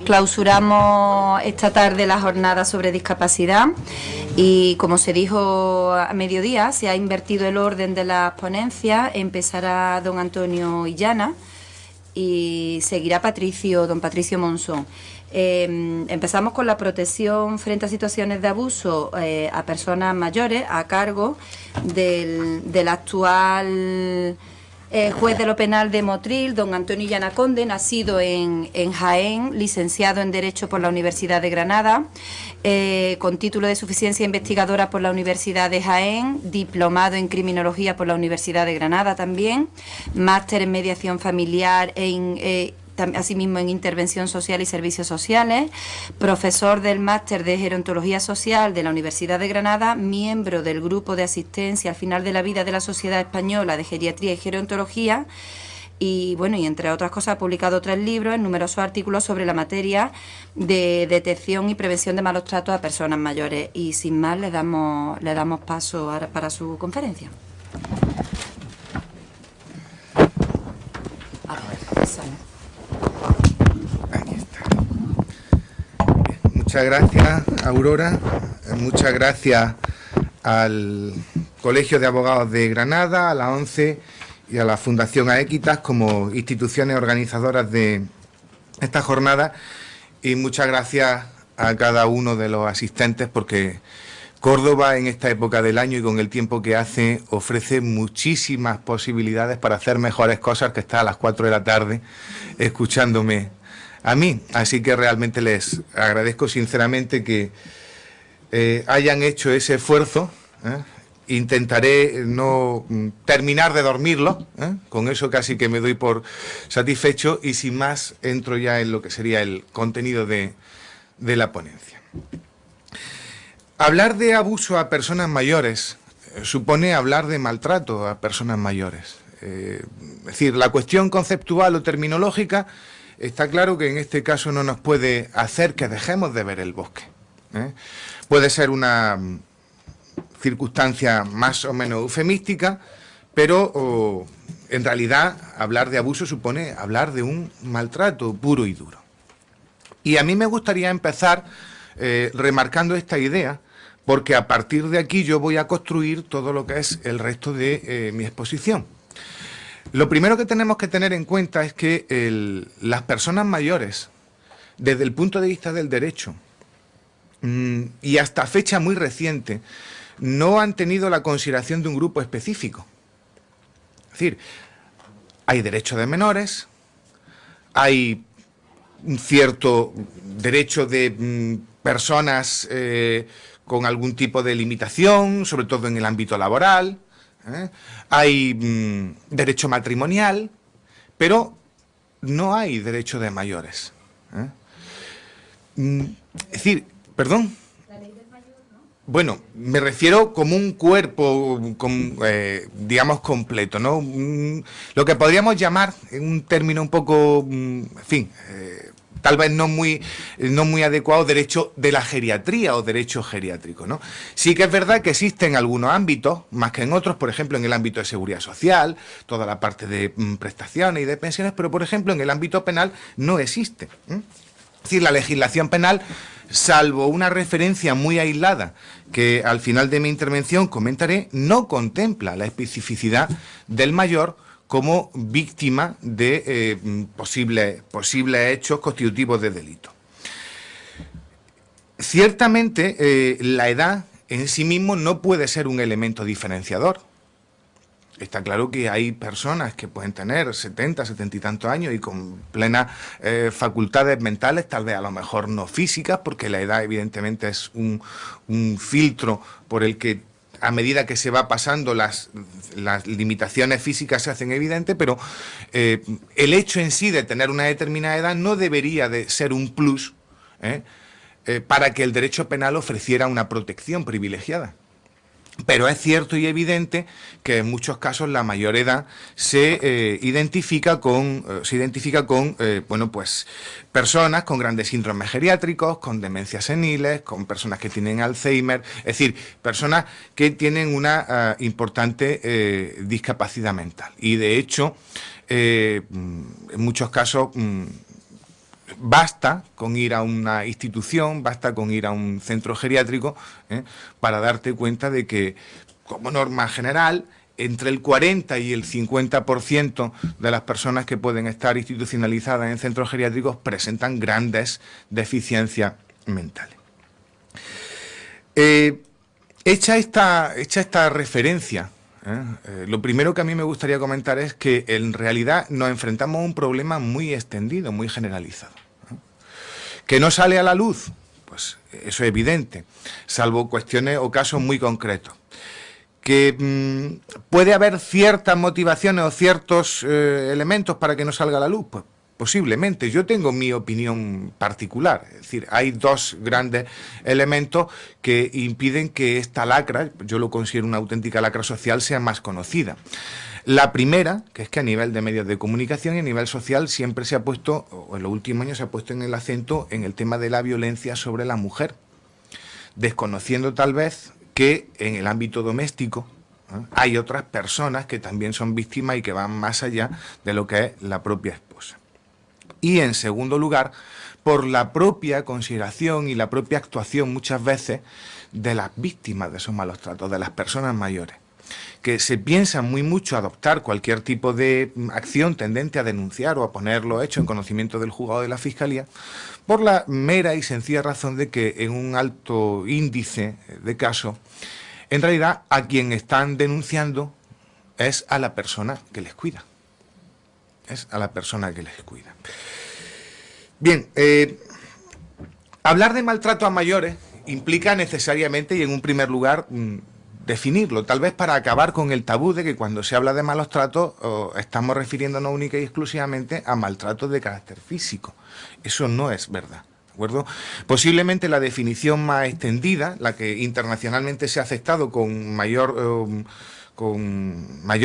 Clausuramos esta tarde la jornada sobre discapacidad y, como se dijo a mediodía, se ha invertido el orden de las ponencias. Empezará don Antonio Illana y seguirá don Patricio Monzón. Empezamos con la protección frente a situaciones de abuso a personas mayores a cargo del actual juez de lo penal de Motril, don Antonio Illana Conde, nacido en Jaén, licenciado en Derecho por la Universidad de Granada, con título de suficiencia investigadora por la Universidad de Jaén, diplomado en Criminología por la Universidad de Granada también, máster en Mediación Familiar asimismo en Intervención Social y Servicios Sociales, profesor del Máster de Gerontología Social de la Universidad de Granada, miembro del Grupo de Asistencia al Final de la Vida de la Sociedad Española de Geriatría y Gerontología, y bueno, y entre otras cosas ha publicado 3 libros en numerosos artículos sobre la materia de detección y prevención de malos tratos a personas mayores. Y sin más le damos paso ahora para su conferencia. Muchas gracias, Aurora. Muchas gracias al Colegio de Abogados de Granada, a la ONCE y a la Fundación Aequitas como instituciones organizadoras de esta jornada, y muchas gracias a cada uno de los asistentes, porque Córdoba en esta época del año y con el tiempo que hace ofrece muchísimas posibilidades para hacer mejores cosas que estar a las 4 de la tarde escuchándome a mí. Así que realmente les agradezco sinceramente que hayan hecho ese esfuerzo. Intentaré no terminar de dormirlo, con eso casi que me doy por satisfecho, y sin más entro ya en lo que sería el contenido de la ponencia. Hablar de abuso a personas mayores supone hablar de maltrato a personas mayores. Es decir, la cuestión conceptual o terminológica está claro que en este caso no nos puede hacer que dejemos de ver el bosque. Puede ser una circunstancia más o menos eufemística, pero en realidad hablar de abuso supone hablar de un maltrato puro y duro. Y a mí me gustaría empezar remarcando esta idea, porque a partir de aquí yo voy a construir todo lo que es el resto de mi exposición. Lo primero que tenemos que tener en cuenta es que las personas mayores, desde el punto de vista del derecho, y hasta fecha muy reciente, no han tenido la consideración de un grupo específico. Es decir, hay derecho de menores, hay un cierto derecho de personas con algún tipo de limitación, sobre todo en el ámbito laboral, hay derecho matrimonial, pero no hay derecho de mayores. Es decir, perdón. Bueno, me refiero como un cuerpo, digamos, completo, ¿no? Lo que podríamos llamar, en un término un poco, en fin, tal vez no muy adecuado, derecho de la geriatría o derecho geriátrico, ¿no? Sí que es verdad que existen algunos ámbitos, más que en otros, por ejemplo, en el ámbito de seguridad social, toda la parte de prestaciones y de pensiones, pero, por ejemplo, en el ámbito penal no existe. Es decir, la legislación penal, salvo una referencia muy aislada que al final de mi intervención comentaré, no contempla la especificidad del mayor como víctima de posibles hechos constitutivos de delito. Ciertamente, la edad en sí mismo no puede ser un elemento diferenciador. Está claro que hay personas que pueden tener 70, 70 y tantos años y con plenas facultades mentales, tal vez a lo mejor no físicas, porque la edad evidentemente es un filtro por el que a medida que se va pasando las limitaciones físicas se hacen evidentes, pero el hecho en sí de tener una determinada edad no debería de ser un plus para que el derecho penal ofreciera una protección privilegiada. Pero es cierto y evidente que en muchos casos la mayor edad se identifica con bueno, pues personas con grandes síndromes geriátricos, con demencias seniles, con personas que tienen Alzheimer, es decir, personas que tienen una importante discapacidad mental. Y de hecho, en muchos casos basta con ir a una institución, basta con ir a un centro geriátrico, para darte cuenta de que, como norma general, entre el 40 y el 50% de las personas que pueden estar institucionalizadas en centros geriátricos presentan grandes deficiencias mentales. Hecha esta referencia, lo primero que a mí me gustaría comentar es que en realidad nos enfrentamos a un problema muy extendido, muy generalizado. ¿Que no sale a la luz? Pues eso es evidente, salvo cuestiones o casos muy concretos. ¿Que puede haber ciertas motivaciones o ciertos elementos para que no salga a la luz? Pues posiblemente. Yo tengo mi opinión particular. Es decir, hay dos grandes elementos que impiden que esta lacra, yo lo considero una auténtica lacra social, sea más conocida. La primera, que es que a nivel de medios de comunicación y a nivel social siempre se ha puesto, o en los últimos años se ha puesto en el acento en el tema de la violencia sobre la mujer, desconociendo tal vez que en el ámbito doméstico hay otras personas que también son víctimas y que van más allá de lo que es la propia esposa. Y en segundo lugar, por la propia consideración y la propia actuación muchas veces de las víctimas de esos malos tratos, de las personas mayores, que se piensan muy mucho adoptar cualquier tipo de acción tendente a denunciar o a poner los hechos en conocimiento del juzgado de la Fiscalía, por la mera y sencilla razón de que en un alto índice de casos, en realidad a quien están denunciando es a la persona que les cuida. Es a la persona que les cuida. Bien, hablar de maltrato a mayores implica necesariamente y en un primer lugar definirlo, tal vez para acabar con el tabú de que cuando se habla de malos tratos estamos refiriéndonos única y exclusivamente a maltratos de carácter físico. Eso no es verdad, ¿de acuerdo? Posiblemente la definición más extendida, la que internacionalmente se ha aceptado con mayor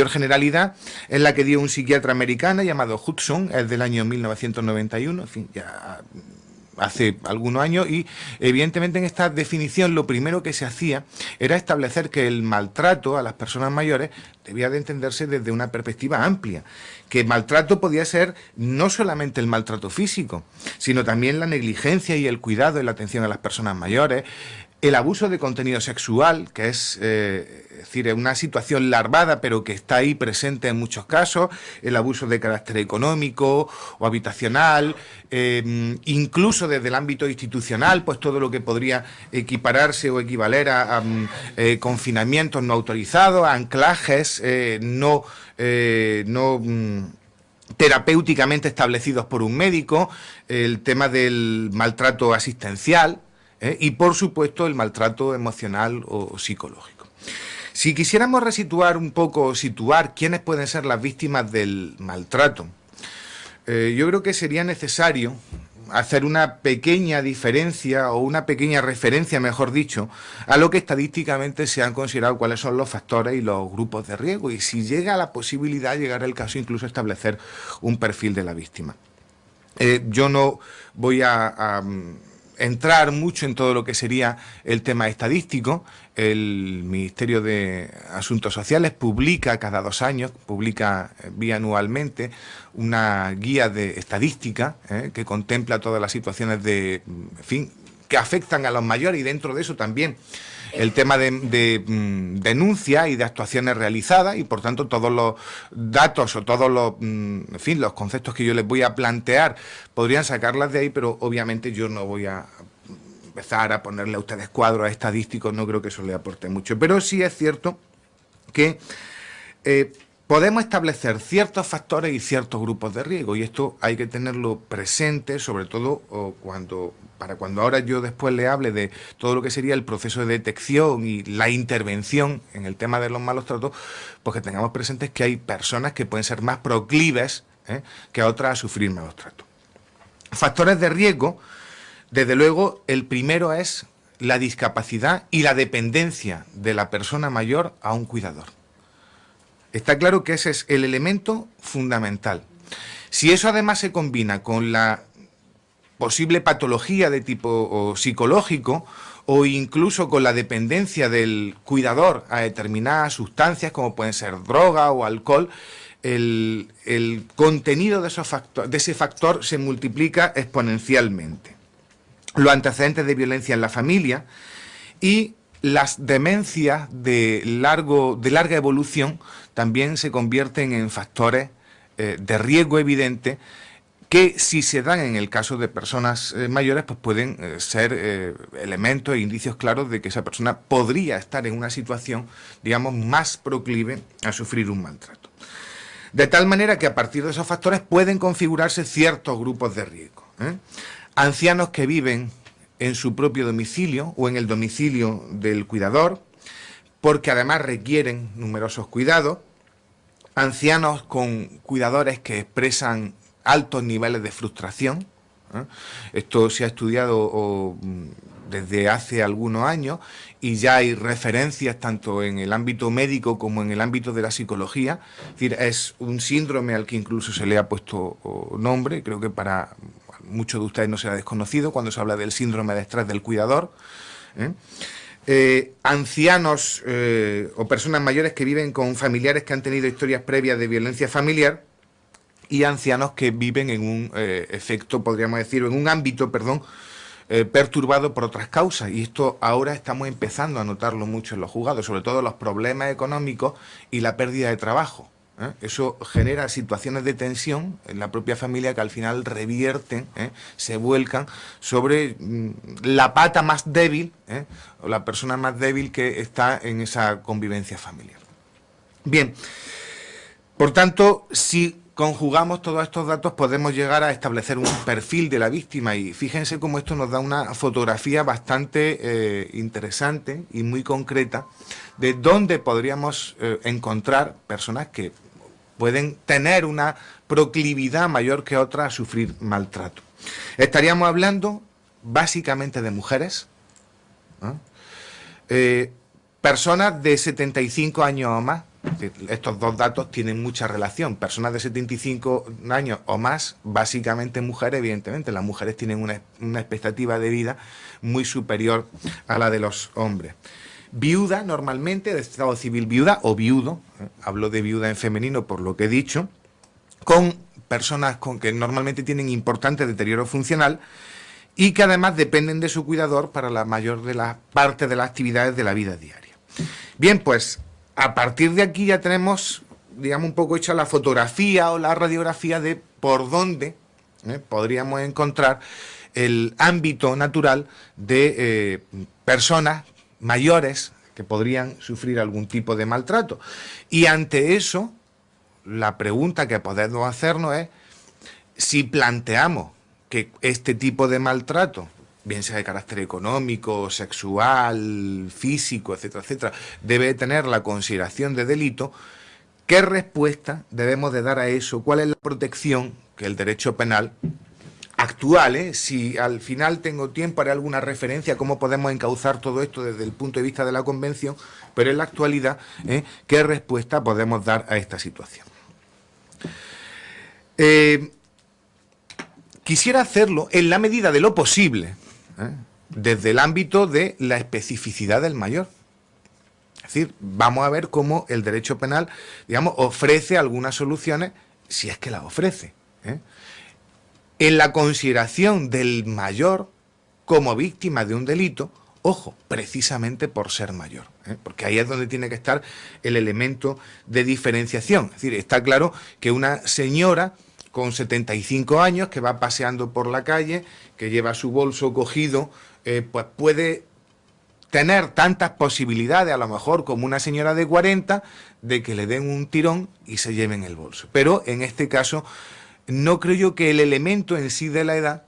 generalidad, es la que dio un psiquiatra americano llamado Hudson, es del año 1991, en fin, ya hace algunos años, y evidentemente en esta definición lo primero que se hacía era establecer que el maltrato a las personas mayores debía de entenderse desde una perspectiva amplia, que maltrato podía ser no solamente el maltrato físico, sino también la negligencia y el cuidado y la atención a las personas mayores, el abuso de contenido sexual, que es decir, una situación larvada, pero que está ahí presente en muchos casos, el abuso de carácter económico o habitacional, incluso desde el ámbito institucional, pues todo lo que podría equipararse o equivaler a confinamientos no autorizados, a anclajes no terapéuticamente establecidos por un médico, el tema del maltrato asistencial, y por supuesto el maltrato emocional o psicológico. Si quisiéramos resituar un poco, situar quiénes pueden ser las víctimas del maltrato, yo creo que sería necesario hacer una pequeña diferencia o una pequeña referencia, mejor dicho, a lo que estadísticamente se han considerado cuáles son los factores y los grupos de riesgo, y si llega a la posibilidad, llegar el caso incluso establecer un perfil de la víctima. Yo no voy a entrar mucho en todo lo que sería el tema estadístico. El Ministerio de Asuntos Sociales publica cada 2 años, publica bianualmente una guía de estadística que contempla todas las situaciones de, en fin, que afectan a los mayores, y dentro de eso también el tema de denuncia y de actuaciones realizadas, y por tanto todos los datos o todos los, en fin, los conceptos que yo les voy a plantear podrían sacarlas de ahí, pero obviamente yo no voy a empezar a ponerle a ustedes cuadros estadísticos, no creo que eso les aporte mucho, pero sí es cierto que podemos establecer ciertos factores y ciertos grupos de riesgo, y esto hay que tenerlo presente, sobre todo para cuando ahora yo después le hable de todo lo que sería el proceso de detección y la intervención en el tema de los malos tratos, pues que tengamos presentes que hay personas que pueden ser más proclives que otras a sufrir malos tratos. Factores de riesgo, desde luego, el primero es la discapacidad y la dependencia de la persona mayor a un cuidador. Está claro que ese es el elemento fundamental. Si eso además se combina con la posible patología de tipo psicológico o incluso con la dependencia del cuidador a determinadas sustancias como pueden ser droga o alcohol, el contenido de ese factor se multiplica exponencialmente. Los antecedentes de violencia en la familia y las demencias de larga evolución también se convierten en factores de riesgo evidente que, si se dan en el caso de personas mayores, pues pueden ser elementos e indicios claros de que esa persona podría estar en una situación, digamos, más proclive a sufrir un maltrato. De tal manera que a partir de esos factores pueden configurarse ciertos grupos de riesgo. Ancianos que viven en su propio domicilio o en el domicilio del cuidador, porque además requieren numerosos cuidados. Ancianos con cuidadores que expresan altos niveles de frustración. Esto se ha estudiado desde hace algunos años y ya hay referencias tanto en el ámbito médico como en el ámbito de la psicología. Es decir, es un síndrome al que incluso se le ha puesto nombre. Creo que para muchos de ustedes no será desconocido cuando se habla del síndrome de estrés del cuidador. Ancianos o personas mayores que viven con familiares que han tenido historias previas de violencia familiar, y ancianos que viven en un efecto, podríamos decir, en un ámbito, perturbado por otras causas. Y esto ahora estamos empezando a notarlo mucho en los juzgados, sobre todo los problemas económicos y la pérdida de trabajo. Eso genera situaciones de tensión en la propia familia que al final revierten, se vuelcan sobre la pata más débil, o la persona más débil que está en esa convivencia familiar. Bien, por tanto, si conjugamos todos estos datos podemos llegar a establecer un perfil de la víctima, y fíjense cómo esto nos da una fotografía bastante interesante y muy concreta de dónde podríamos encontrar personas que pueden tener una proclividad mayor que otras a sufrir maltrato. Estaríamos hablando básicamente de mujeres, personas de 75 años o más. Estos dos datos tienen mucha relación. Personas de 75 años o más, básicamente mujeres, evidentemente. Las mujeres tienen una expectativa de vida muy superior a la de los hombres. Viuda, normalmente, de estado civil viuda o viudo, hablo de viuda en femenino por lo que he dicho, con personas que normalmente tienen importante deterioro funcional y que además dependen de su cuidador para la mayor de las partes de las actividades de la vida diaria. Bien, pues a partir de aquí ya tenemos, digamos, un poco hecha la fotografía o la radiografía de por dónde podríamos encontrar el ámbito natural de personas mayores que podrían sufrir algún tipo de maltrato. Y ante eso, la pregunta que podemos hacernos es si planteamos que este tipo de maltrato, bien sea de carácter económico, sexual, físico, etcétera, etcétera, debe tener la consideración de delito, ¿qué respuesta debemos de dar a eso? ¿Cuál es la protección que el derecho penal actual, si al final tengo tiempo, haré alguna referencia a cómo podemos encauzar todo esto desde el punto de vista de la Convención, pero en la actualidad, ¿qué respuesta podemos dar a esta situación? Quisiera hacerlo en la medida de lo posible, desde el ámbito de la especificidad del mayor. Es decir, vamos a ver cómo el derecho penal, digamos, ofrece algunas soluciones, si es que las ofrece, en la consideración del mayor como víctima de un delito, ojo, precisamente por ser mayor, porque ahí es donde tiene que estar el elemento de diferenciación. Es decir, está claro que una señora con 75 años que va paseando por la calle, que lleva su bolso cogido, pues puede tener tantas posibilidades, a lo mejor como una señora de 40, de que le den un tirón y se lleven el bolso. Pero en este caso no creo yo que el elemento en sí de la edad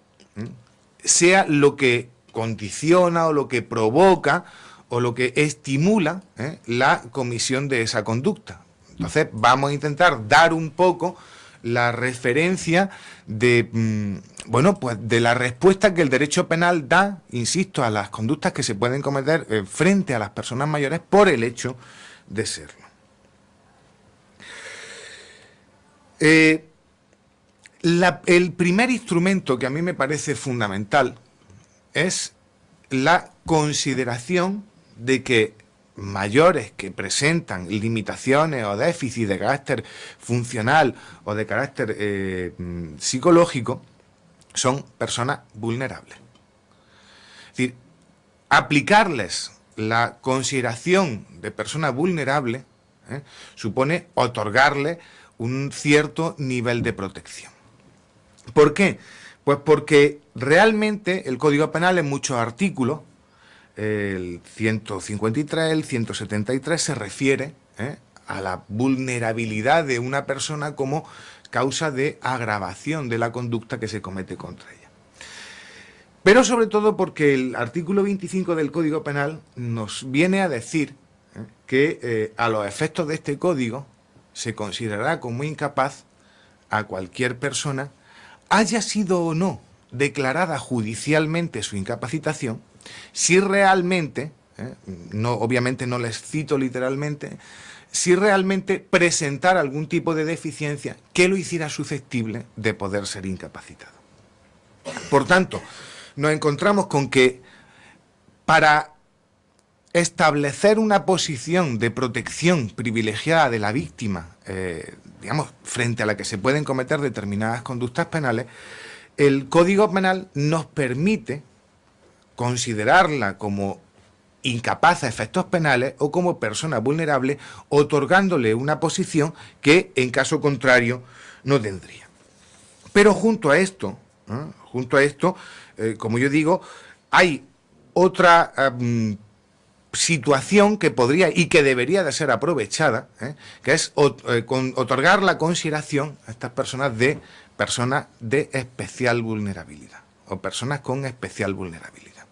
sea lo que condiciona o lo que provoca o lo que estimula la comisión de esa conducta. Entonces vamos a intentar dar un poco la referencia de, bueno, pues de la respuesta que el derecho penal da, insisto, a las conductas que se pueden cometer frente a las personas mayores por el hecho de serlo. El primer instrumento que a mí me parece fundamental es la consideración de que mayores que presentan limitaciones o déficits de carácter funcional o de carácter psicológico son personas vulnerables. Es decir, aplicarles la consideración de persona vulnerable supone otorgarle un cierto nivel de protección. ¿Por qué? Pues porque realmente el Código Penal en muchos artículos, el 153, el 173, se refiere a la vulnerabilidad de una persona como causa de agravación de la conducta que se comete contra ella. Pero sobre todo porque el artículo 25 del Código Penal nos viene a decir que a los efectos de este código se considerará como incapaz a cualquier persona, haya sido o no declarada judicialmente su incapacitación, si realmente, obviamente no les cito literalmente, si realmente presentara algún tipo de deficiencia que lo hiciera susceptible de poder ser incapacitado. Por tanto, nos encontramos con que para establecer una posición de protección privilegiada de la víctima, digamos, frente a la que se pueden cometer determinadas conductas penales, el Código Penal nos permite considerarla como incapaz a efectos penales o como persona vulnerable, otorgándole una posición que, en caso contrario, no tendría. Pero junto a esto, como yo digo, hay otra situación que podría y que debería de ser aprovechada, que es otorgar la consideración a estas personas de especial vulnerabilidad o personas con especial vulnerabilidad.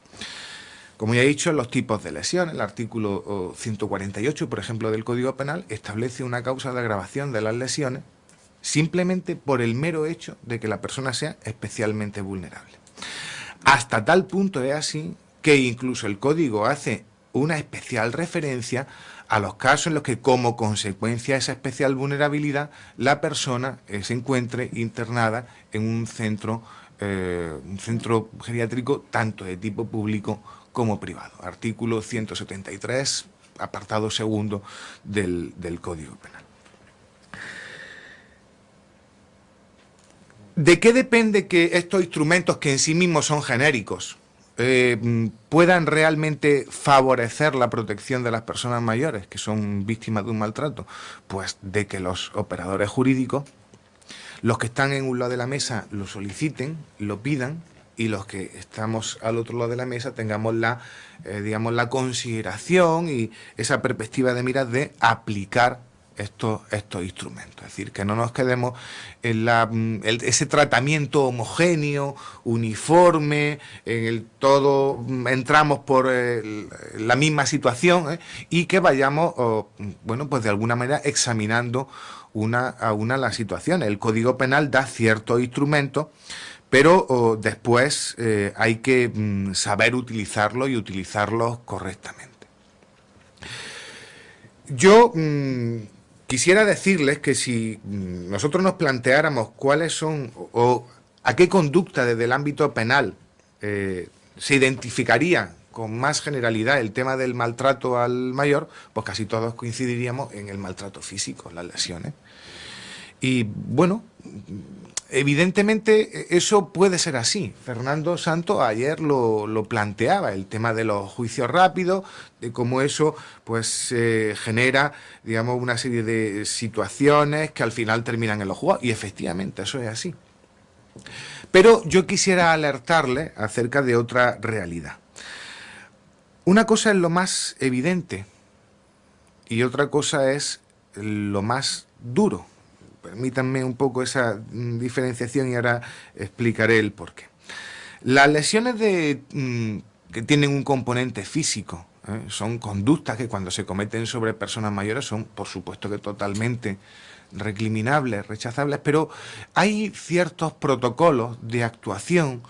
Como ya he dicho, los tipos de lesiones, el artículo 148, por ejemplo, del Código Penal, establece una causa de agravación de las lesiones simplemente por el mero hecho de que la persona sea especialmente vulnerable. Hasta tal punto es así que incluso el Código hace una especial referencia a los casos en los que, como consecuencia de esa especial vulnerabilidad, la persona se encuentre internada en un centro geriátrico tanto de tipo público como privado. Artículo 173, apartado segundo del Código Penal. ¿De qué depende que estos instrumentos, que en sí mismos son genéricos, puedan realmente favorecer la protección de las personas mayores que son víctimas de un maltrato? Pues de que los operadores jurídicos, los que están en un lado de la mesa, lo soliciten, lo pidan, y los que estamos al otro lado de la mesa tengamos la consideración y esa perspectiva de miras de aplicar estos instrumentos. Es decir, que no nos quedemos en ese tratamiento homogéneo, uniforme, en el todo entramos por la misma situación, y que vayamos, pues de alguna manera examinando una a una la situación. El Código Penal da ciertos instrumentos, pero después hay que saber utilizarlos y utilizarlos correctamente. Yo quisiera decirles que si nosotros nos planteáramos cuáles son o a qué conducta desde el ámbito penal se identificaría con más generalidad el tema del maltrato al mayor, pues casi todos coincidiríamos en el maltrato físico, las lesiones. Y bueno, evidentemente eso puede ser así. Fernando Santos ayer lo planteaba, el tema de los juicios rápidos, de cómo eso pues genera, digamos, una serie de situaciones que al final terminan en los juzgados, y efectivamente eso es así. Pero yo quisiera alertarle acerca de otra realidad. Una cosa es lo más evidente y otra cosa es lo más duro. Permítanme un poco esa diferenciación y ahora explicaré el porqué. Las lesiones que tienen un componente físico, son conductas que cuando se cometen sobre personas mayores son, por supuesto, que totalmente recriminables, rechazables, pero hay ciertos protocolos de actuación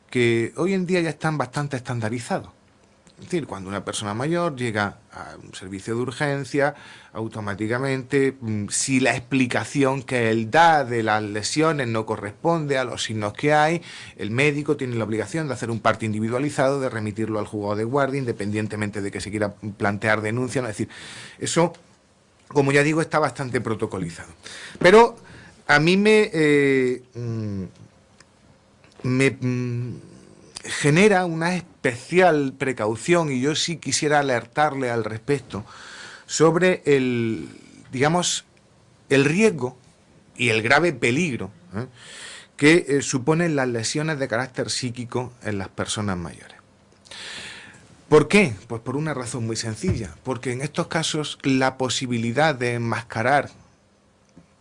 que hoy en día ya están bastante estandarizados. Es decir, cuando una persona mayor llega a un servicio de urgencia, automáticamente, si la explicación que él da de las lesiones no corresponde a los signos que hay, el médico tiene la obligación de hacer un parte individualizado, de remitirlo al juzgado de guardia, independientemente de que se quiera plantear denuncia. ¿No? Es decir, eso, como ya digo, está bastante protocolizado. Pero a mí me genera una especial precaución, y yo sí quisiera alertarle al respecto sobre el, digamos, el riesgo y el grave peligro que suponen las lesiones de carácter psíquico en las personas mayores. ¿Por qué? Pues por una razón muy sencilla, porque en estos casos la posibilidad de enmascarar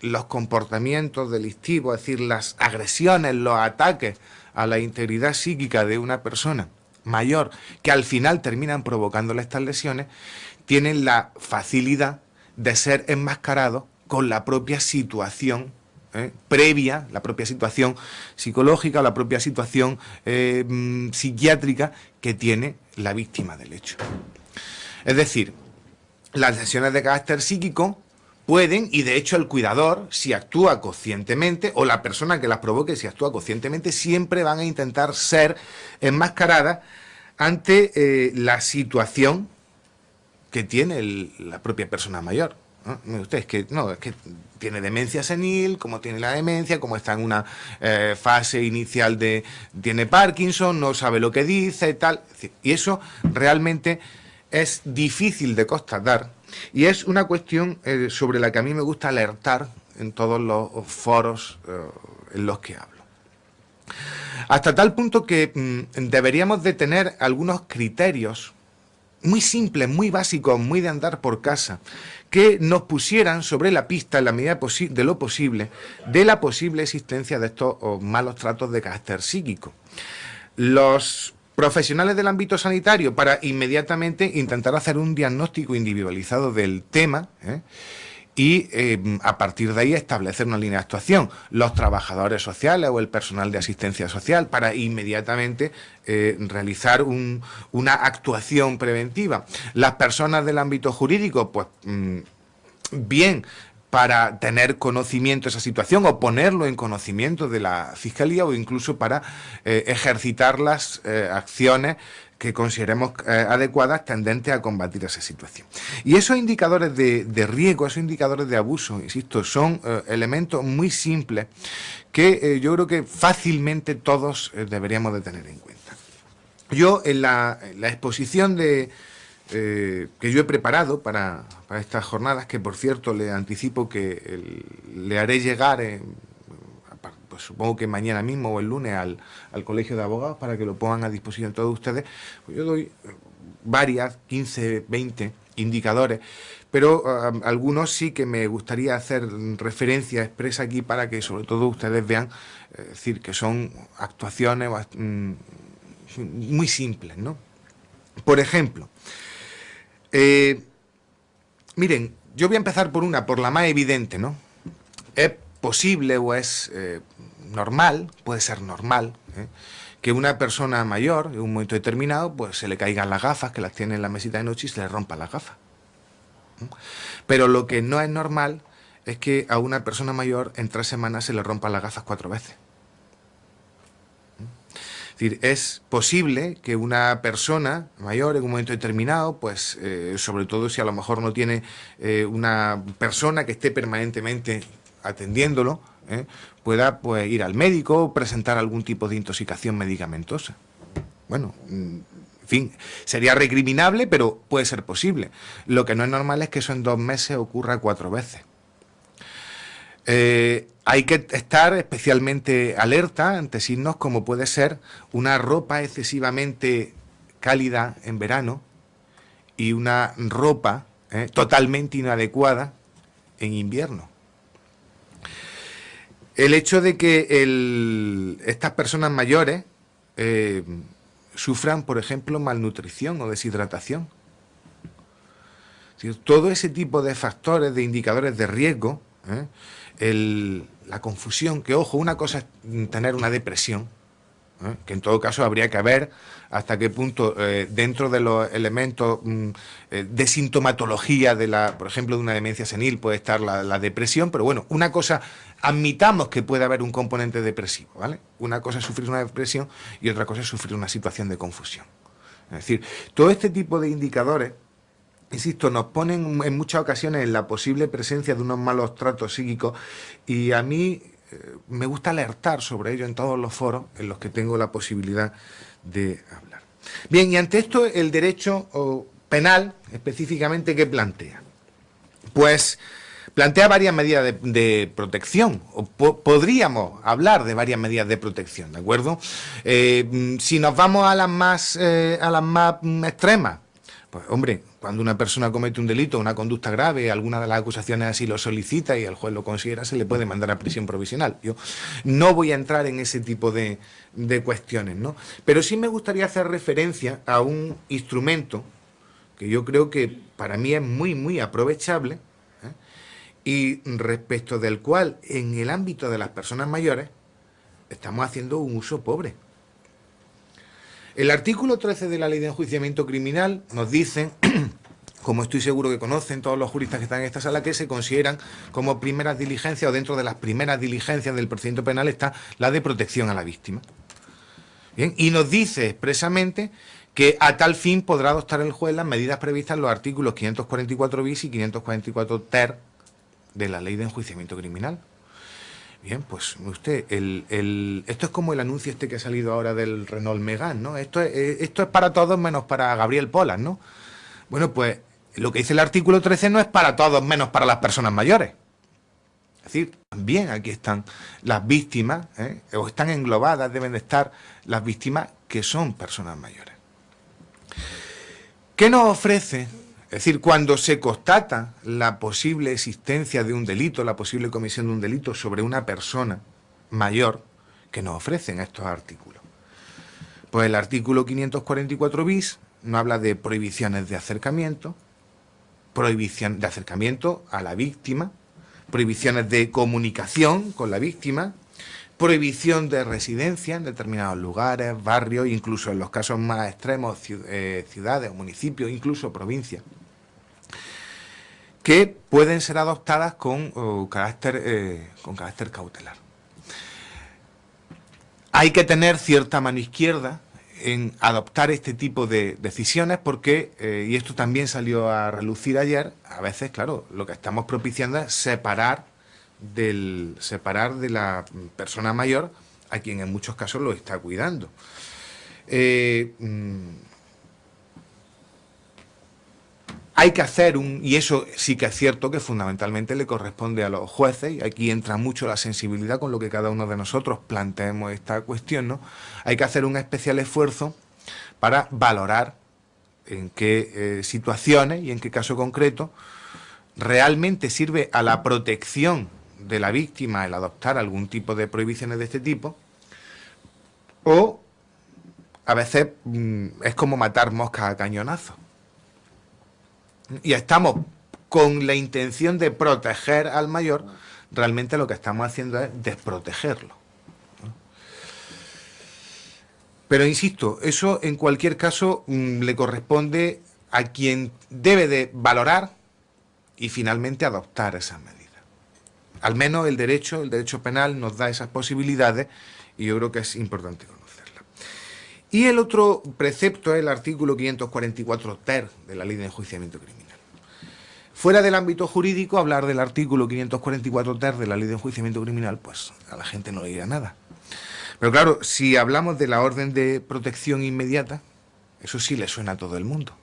los comportamientos delictivos, es decir, las agresiones, los ataques a la integridad psíquica de una persona mayor, que al final terminan provocándole estas lesiones, tienen la facilidad de ser enmascarados con la propia situación previa, la propia situación psicológica, la propia situación psiquiátrica que tiene la víctima del hecho. Es decir, las lesiones de carácter psíquico pueden, y de hecho el cuidador, si actúa conscientemente, o la persona que las provoque, si actúa conscientemente, siempre van a intentar ser enmascaradas ante la situación que tiene la propia persona mayor. ¿No? Usted es que tiene demencia senil, como tiene la demencia, como está en una fase inicial tiene Parkinson, no sabe lo que dice y tal. Y eso realmente es difícil de constatar, y es una cuestión sobre la que a mí me gusta alertar en todos los foros en los que hablo. Hasta tal punto que deberíamos de tener algunos criterios muy simples, muy básicos, muy de andar por casa, que nos pusieran sobre la pista, en la medida de lo posible, de la posible existencia de estos malos tratos de carácter psíquico. Los profesionales del ámbito sanitario, para inmediatamente intentar hacer un diagnóstico individualizado del tema, y a partir de ahí establecer una línea de actuación. Los trabajadores sociales o el personal de asistencia social, para inmediatamente realizar una actuación preventiva. Las personas del ámbito jurídico, pues bien, para tener conocimiento de esa situación o ponerlo en conocimiento de la Fiscalía, o incluso para ejercitar las acciones que consideremos adecuadas tendentes a combatir esa situación. Y esos indicadores de riesgo, esos indicadores de abuso, insisto, son elementos muy simples que yo creo que fácilmente todos deberíamos de tener en cuenta. Yo en la exposición que yo he preparado para estas jornadas, que por cierto le anticipo que le haré llegar, pues supongo que mañana mismo o el lunes al Colegio de Abogados, para que lo pongan a disposición de todos ustedes, pues yo doy varias, 15, 20 indicadores, pero algunos sí que me gustaría hacer referencia expresa aquí para que sobre todo ustedes vean, es decir, que son actuaciones muy simples, ¿no? Por ejemplo, miren, yo voy a empezar por la más evidente, ¿no? Es posible o es normal, puede ser normal, que una persona mayor, en un momento determinado, pues se le caigan las gafas, que las tiene en la mesita de noche, y se le rompan las gafas. Pero lo que no es normal es que a una persona mayor en 3 semanas se le rompan las gafas 4 veces. Es decir, es posible que una persona mayor en un momento determinado, pues sobre todo si a lo mejor no tiene una persona que esté permanentemente atendiéndolo, pueda pues ir al médico, presentar algún tipo de intoxicación medicamentosa. Bueno, en fin, sería recriminable, pero puede ser posible. Lo que no es normal es que eso en 2 meses ocurra 4 veces. Hay que estar especialmente alerta ante signos como puede ser una ropa excesivamente cálida en verano y una ropa totalmente inadecuada en invierno. El hecho de que estas personas mayores sufran, por ejemplo, malnutrición o deshidratación. Todo ese tipo de factores, de indicadores de riesgo, la confusión, que ojo, una cosa es tener una depresión que en todo caso habría que ver hasta qué punto dentro de los elementos de sintomatología por ejemplo, de una demencia senil puede estar la depresión, pero bueno, una cosa, admitamos que puede haber un componente depresivo, ¿vale? Una cosa es sufrir una depresión y otra cosa es sufrir una situación de confusión. Es decir, todo este tipo de indicadores, insisto, nos ponen en muchas ocasiones en la posible presencia de unos malos tratos psíquicos, y a mí me gusta alertar sobre ello en todos los foros en los que tengo la posibilidad de hablar. Bien, y ante esto el derecho penal específicamente, ¿qué plantea? Pues plantea varias medidas de protección, o podríamos hablar de varias medidas de protección, ¿de acuerdo? Si nos vamos a las más extremas, pues hombre, cuando una persona comete un delito, una conducta grave, alguna de las acusaciones así lo solicita y el juez lo considera, se le puede mandar a prisión provisional. Yo no voy a entrar en ese tipo de cuestiones, ¿no? Pero sí me gustaría hacer referencia a un instrumento que yo creo que para mí es muy aprovechable, y respecto del cual en el ámbito de las personas mayores estamos haciendo un uso pobre. El artículo 13 de la Ley de Enjuiciamiento Criminal nos dice, como estoy seguro que conocen todos los juristas que están en esta sala, que se consideran como primeras diligencias, o dentro de las primeras diligencias del procedimiento penal está la de protección a la víctima. Bien, y nos dice expresamente que a tal fin podrá adoptar el juez las medidas previstas en los artículos 544 bis y 544 ter de la Ley de Enjuiciamiento Criminal. Bien, pues usted, esto es como el anuncio este que ha salido ahora del Renault Megane, ¿no? Esto es para todos menos para Gabriel Polas, ¿no? Bueno, pues lo que dice el artículo 13 no es para todos menos para las personas mayores. Es decir, también aquí están las víctimas, o están englobadas, deben de estar las víctimas que son personas mayores. ¿Qué nos ofrece? Es decir, cuando se constata la posible existencia de un delito, la posible comisión de un delito sobre una persona mayor, ¿qué nos ofrecen estos artículos? Pues el artículo 544 bis nos habla de prohibiciones de acercamiento, prohibición de acercamiento a la víctima, prohibiciones de comunicación con la víctima, prohibición de residencia en determinados lugares, barrios, incluso en los casos más extremos, ciudades o municipios, incluso provincias, que pueden ser adoptadas con carácter cautelar. Hay que tener cierta mano izquierda en adoptar este tipo de decisiones porque, y esto también salió a relucir ayer, a veces, claro, lo que estamos propiciando es separar de la persona mayor a quien en muchos casos lo está cuidando. Hay que hacer y eso sí que es cierto que fundamentalmente le corresponde a los jueces, y aquí entra mucho la sensibilidad con lo que cada uno de nosotros planteemos esta cuestión, ¿no? Hay que hacer un especial esfuerzo para valorar en qué situaciones y en qué caso concreto realmente sirve a la protección de la víctima el adoptar algún tipo de prohibiciones de este tipo, o a veces es como matar moscas a cañonazos. Y estamos con la intención de proteger al mayor, realmente lo que estamos haciendo es desprotegerlo. Pero insisto, eso en cualquier caso le corresponde a quien debe de valorar y finalmente adoptar esas medidas. Al menos el derecho penal nos da esas posibilidades y yo creo que es importante conocerlas. Y el otro precepto es el artículo 544 ter de la Ley de Enjuiciamiento Criminal. Fuera del ámbito jurídico, hablar del artículo 544 ter de la Ley de Enjuiciamiento Criminal, pues a la gente no le dirá nada. Pero claro, si hablamos de la orden de protección inmediata, eso sí le suena a todo el mundo.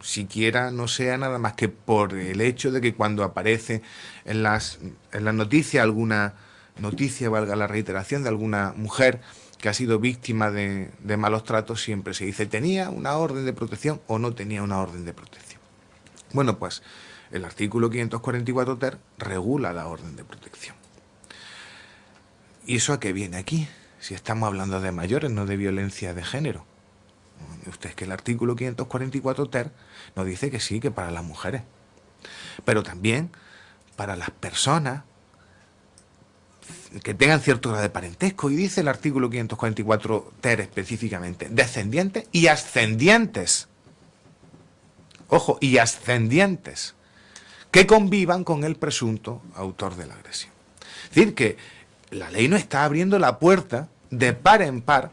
Siquiera no sea nada más que por el hecho de que cuando aparece en las noticias alguna noticia, valga la reiteración, de alguna mujer que ha sido víctima de malos tratos, siempre se dice tenía una orden de protección o no tenía una orden de protección. Bueno, pues el artículo 544 ter regula la orden de protección. ¿Y eso a qué viene aquí? Si estamos hablando de mayores, no de violencia de género. Usted es que el artículo 544 ter nos dice que sí, que para las mujeres, pero también para las personas que tengan cierto grado de parentesco, y dice el artículo 544 ter específicamente, descendientes y ascendientes, ojo, y ascendientes, que convivan con el presunto autor de la agresión. Es decir, que la ley no está abriendo la puerta de par en par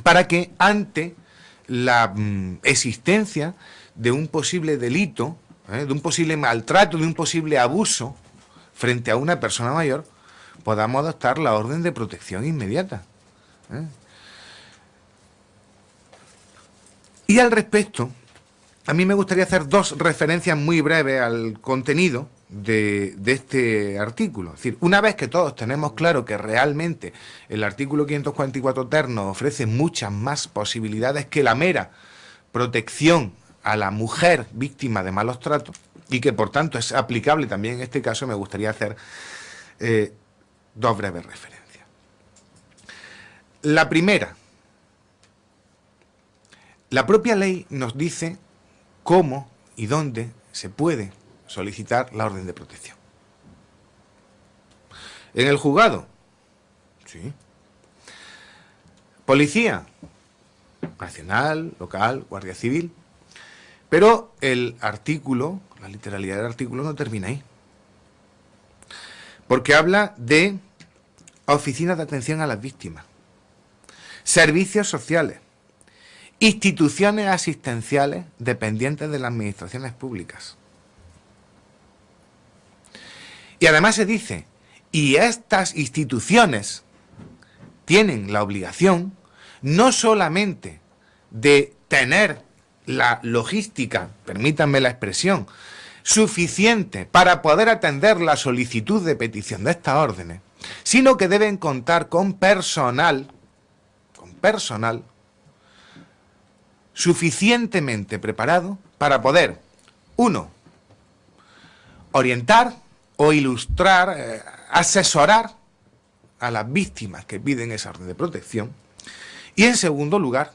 para que ante la existencia de un posible delito, de un posible maltrato, de un posible abuso frente a una persona mayor, podamos adoptar la orden de protección inmediata. Y al respecto, a mí me gustaría hacer dos referencias muy breves al contenido de este artículo. Es decir, una vez que todos tenemos claro que realmente el artículo 544 ter nos ofrece muchas más posibilidades que la mera protección a la mujer víctima de malos tratos, y que por tanto es aplicable también en este caso, me gustaría hacer dos breves referencias. La primera, la propia ley nos dice cómo y dónde se puede solicitar la orden de protección. En el juzgado, sí. Policía nacional, local, Guardia Civil. Pero el artículo, la literalidad del artículo no termina ahí. Porque habla de oficinas de atención a las víctimas, servicios sociales, instituciones asistenciales dependientes de las administraciones públicas. Y además se dice, y estas instituciones tienen la obligación no solamente de tener la logística, permítanme la expresión, suficiente para poder atender la solicitud de petición de estas órdenes, sino que deben contar con personal suficientemente preparado para poder, uno, orientar o ilustrar, asesorar a las víctimas que piden esa orden de protección, y en segundo lugar,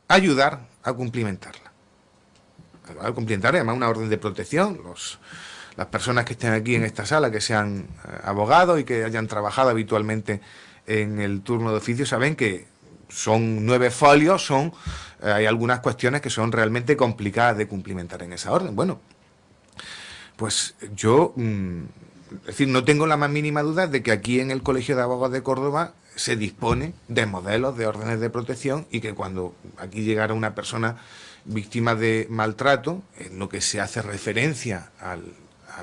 ayudar a cumplimentarla. Al cumplimentar, además, una orden de protección, las personas que estén aquí en esta sala, que sean abogados y que hayan trabajado habitualmente en el turno de oficio, saben que son 9 folios, hay algunas cuestiones que son realmente complicadas de cumplimentar en esa orden. Bueno, pues yo, es decir, no tengo la más mínima duda de que aquí en el Colegio de Abogados de Córdoba se dispone de modelos de órdenes de protección, y que cuando aquí llegara una persona víctima de maltrato, en lo que se hace referencia a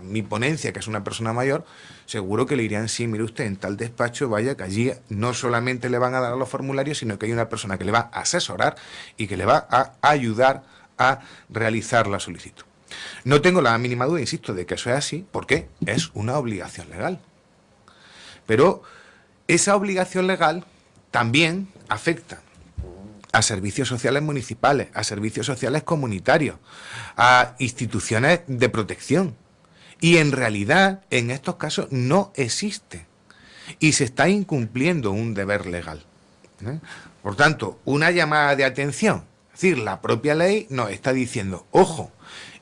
mi ponencia, que es una persona mayor, seguro que le dirían, sí, mire usted, en tal despacho, vaya, que allí no solamente le van a dar los formularios, sino que hay una persona que le va a asesorar y que le va a ayudar a realizar la solicitud. No tengo la mínima duda, insisto, de que eso es así, porque es una obligación legal. Pero esa obligación legal también afecta a servicios sociales municipales, a servicios sociales comunitarios, a instituciones de protección. Y en realidad, en estos casos, no existe. Y se está incumpliendo un deber legal. Por tanto, una llamada de atención. Es decir, la propia ley nos está diciendo, ojo,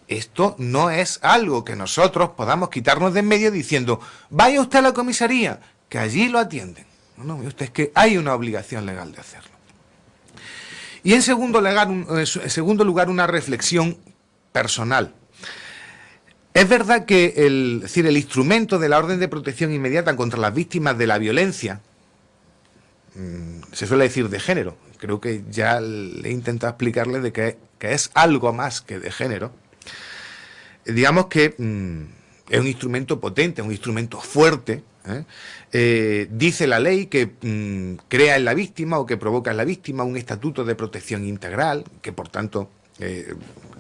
esto no es algo que nosotros podamos quitarnos de en medio diciendo, vaya usted a la comisaría, que allí lo atienden. No, usted, es que hay una obligación legal de hacerlo. Y en segundo lugar, una reflexión personal. Es verdad que el instrumento de la orden de protección inmediata contra las víctimas de la violencia, se suele decir de género, creo que ya le he intentado explicarle de que es algo más que de género, digamos que es un instrumento potente, un instrumento fuerte. Dice la ley que crea en la víctima o que provoca en la víctima un estatuto de protección integral, que por tanto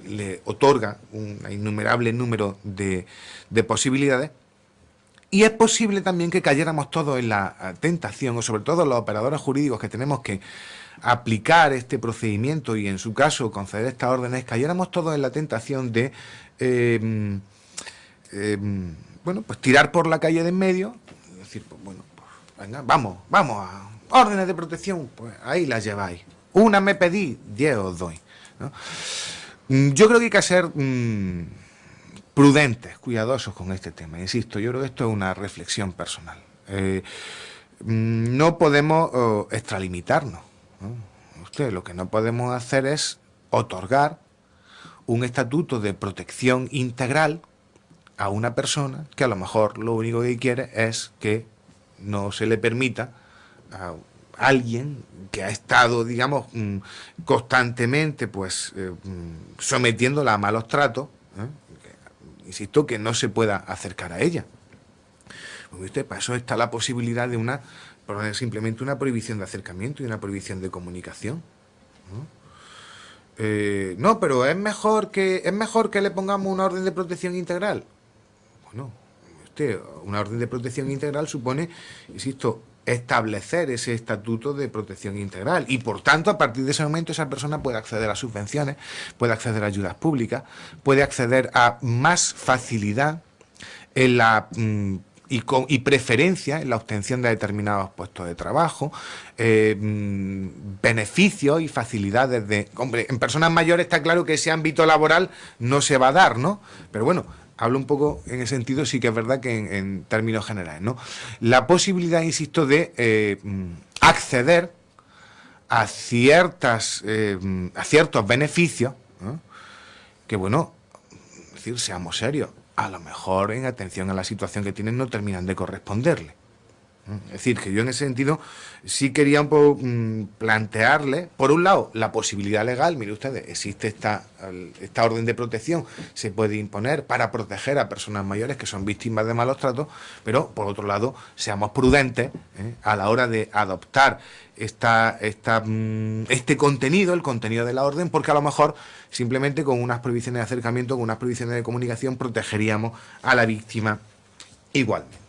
le otorga un innumerable número de posibilidades. Y es posible también que cayéramos todos en la tentación, o sobre todo los operadores jurídicos que tenemos que aplicar este procedimiento y en su caso conceder estas órdenes, cayéramos todos en la tentación de bueno, pues tirar por la calle de en medio, decir, pues bueno, pues venga, vamos a órdenes de protección, pues ahí las lleváis. Una me pedí, 10 os doy, ¿no? Yo creo que hay que ser prudentes, cuidadosos con este tema. Insisto, yo creo que esto es una reflexión personal. no podemos extralimitarnos, ¿no? Lo que no podemos hacer es otorgar un estatuto de protección integral a una persona que a lo mejor lo único que quiere es que no se le permita a alguien que ha estado, digamos, constantemente pues sometiéndola a malos tratos, insisto, que no se pueda acercar a ella. Porque para eso está la posibilidad de simplemente una prohibición de acercamiento y una prohibición de comunicación, ¿no? No, pero es mejor que le pongamos una orden de protección integral. Bueno, una orden de protección integral supone, insisto, establecer ese estatuto de protección integral y por tanto a partir de ese momento esa persona puede acceder a subvenciones, puede acceder a ayudas públicas, puede acceder a más facilidad en la y preferencia en la obtención de determinados puestos de trabajo, beneficios y facilidades de... Hombre, en personas mayores está claro que ese ámbito laboral no se va a dar, ¿no? Pero bueno, hablo un poco en ese sentido, sí que es verdad que en términos generales, ¿no? La posibilidad, insisto, de acceder a ciertos beneficios, ¿no? Que bueno, es decir, seamos serios, a lo mejor en atención a la situación que tienen no terminan de corresponderle. Es decir, que yo en ese sentido sí quería un poco plantearle, por un lado, la posibilidad legal. Mire ustedes, existe esta orden de protección, se puede imponer para proteger a personas mayores que son víctimas de malos tratos, pero por otro lado, seamos prudentes a la hora de adoptar este contenido, el contenido de la orden, porque a lo mejor simplemente con unas prohibiciones de acercamiento, con unas prohibiciones de comunicación, protegeríamos a la víctima igualmente.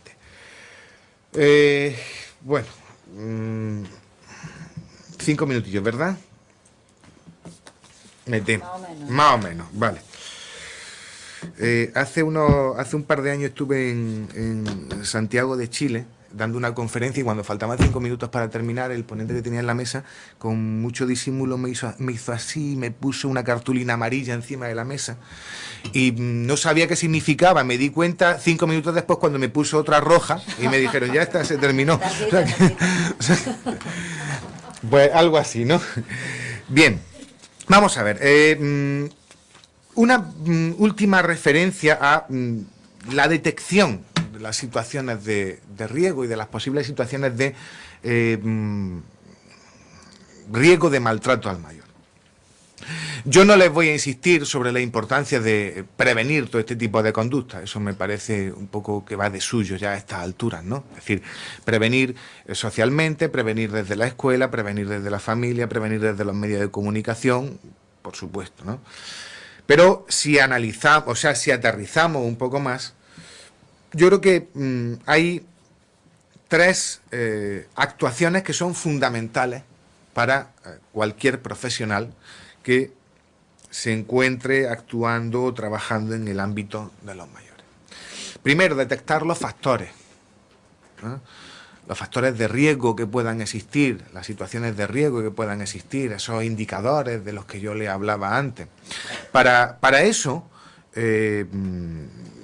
Bueno, 5 minutillos, ¿verdad? Más o menos, vale. Hace un par de años estuve en Santiago de Chile dando una conferencia y cuando faltaban 5 minutos para terminar, el ponente que tenía en la mesa, con mucho disimulo, me hizo así, me puso una cartulina amarilla encima de la mesa y no sabía qué significaba. Me di cuenta 5 minutos después cuando me puso otra roja y me dijeron, ya está, se terminó. Pues algo así, ¿no? Bien, vamos a ver. Una última referencia a la detección de las situaciones de riesgo y de las posibles situaciones de riesgo de maltrato al mayor. Yo no les voy a insistir sobre la importancia de prevenir todo este tipo de conductas. Eso me parece un poco que va de suyo ya a estas alturas, ¿no? Es decir, prevenir socialmente, prevenir desde la escuela, prevenir desde la familia, prevenir desde los medios de comunicación, por supuesto, ¿no? Pero si analizamos, o sea, si aterrizamos un poco más, yo creo que hay 3 actuaciones que son fundamentales para cualquier profesional que se encuentre actuando o trabajando en el ámbito de los mayores. Primero, detectar los factores, ¿no? Los factores de riesgo que puedan existir, las situaciones de riesgo que puedan existir, esos indicadores de los que yo le hablaba antes. Para eso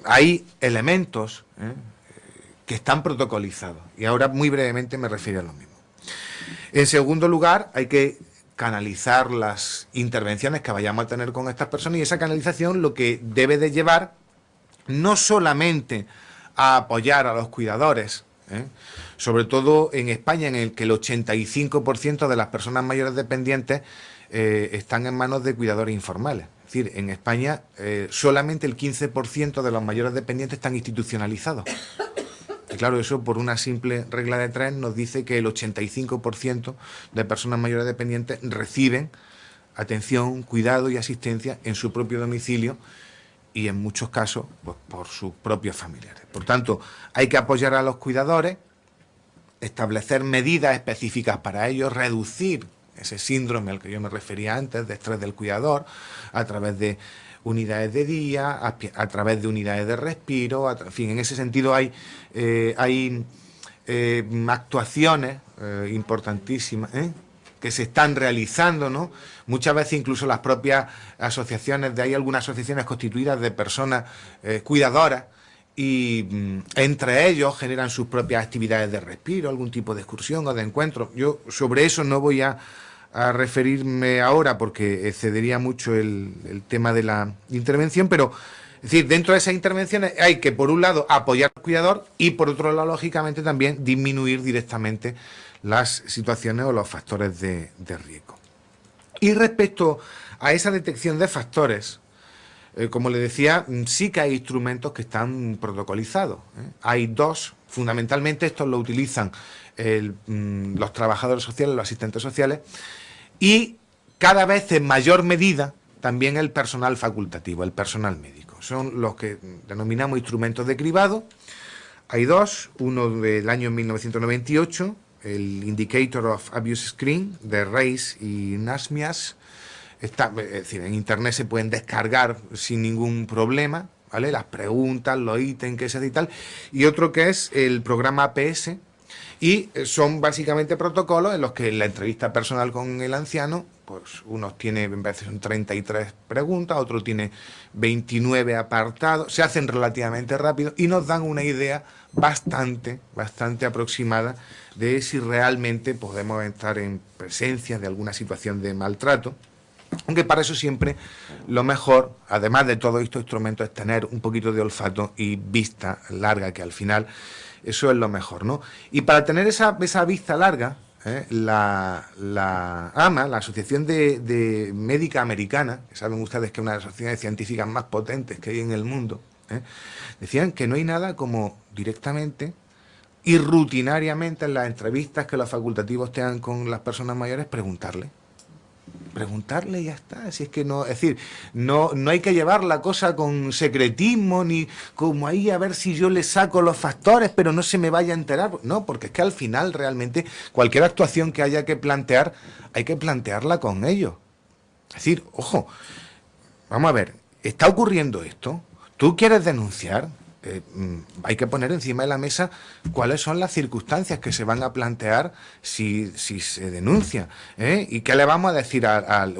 hay elementos que están protocolizados y ahora muy brevemente me refiero a lo mismo. En segundo lugar, hay que canalizar las intervenciones que vayamos a tener con estas personas y esa canalización lo que debe de llevar no solamente a apoyar a los cuidadores, sobre todo en España, en el que el 85% de las personas mayores dependientes están en manos de cuidadores informales. Es decir, en España solamente el 15% de los mayores dependientes están institucionalizados. Y claro, eso por una simple regla de 3 nos dice que el 85% de personas mayores dependientes reciben atención, cuidado y asistencia en su propio domicilio y en muchos casos pues, por sus propios familiares. Por tanto, hay que apoyar a los cuidadores, establecer medidas específicas para ellos, reducir ese síndrome al que yo me refería antes de estrés del cuidador a través de unidades de día, a través de unidades de respiro, en fin, en ese sentido hay actuaciones importantísimas que se están realizando, ¿no? Muchas veces incluso las propias asociaciones, hay algunas asociaciones constituidas de personas cuidadoras y entre ellos generan sus propias actividades de respiro, algún tipo de excursión o de encuentro. Yo sobre eso no voy a referirme ahora porque excedería mucho el tema de la intervención, pero es decir, dentro de esas intervenciones hay que, por un lado, apoyar al cuidador y, por otro lado, lógicamente, también disminuir directamente las situaciones o los factores de riesgo. Y respecto a esa detección de factores, como le decía, sí que hay instrumentos que están protocolizados. Hay dos, fundamentalmente estos lo utilizan los trabajadores sociales, los asistentes sociales, y cada vez en mayor medida también el personal facultativo, el personal médico. Son los que denominamos instrumentos de cribado. Hay dos, uno del año 1998, el Indicator of Abuse Screen, de Reis y Nasmias. Es decir, en internet se pueden descargar sin ningún problema, ¿vale? Las preguntas, los ítems que se hace y tal. Y otro que es el programa APS, y son básicamente protocolos en los que en la entrevista personal con el anciano, pues unos tiene, en vez de son 33 preguntas, otro tiene 29 apartados, se hacen relativamente rápido y nos dan una idea bastante aproximada de si realmente podemos estar en presencia de alguna situación de maltrato. Aunque para eso siempre lo mejor, además de todos estos instrumentos, es tener un poquito de olfato y vista larga, que al final eso es lo mejor, ¿no? Y para tener esa vista larga, la AMA, la Asociación de Médica Americana, que saben ustedes que es una de las asociaciones científicas más potentes que hay en el mundo, decían que no hay nada como directamente y rutinariamente en las entrevistas que los facultativos tengan con las personas mayores, preguntarle y ya está. Si es que no, es decir, no hay que llevar la cosa con secretismo, ni como ahí a ver si yo le saco los factores, pero no se me vaya a enterar. No, porque es que al final realmente cualquier actuación que haya que plantear, hay que plantearla con ellos. Es decir, ojo, vamos a ver, está ocurriendo esto, tú quieres denunciar, hay que poner encima de la mesa cuáles son las circunstancias que se van a plantear si se denuncia, y qué le vamos a decir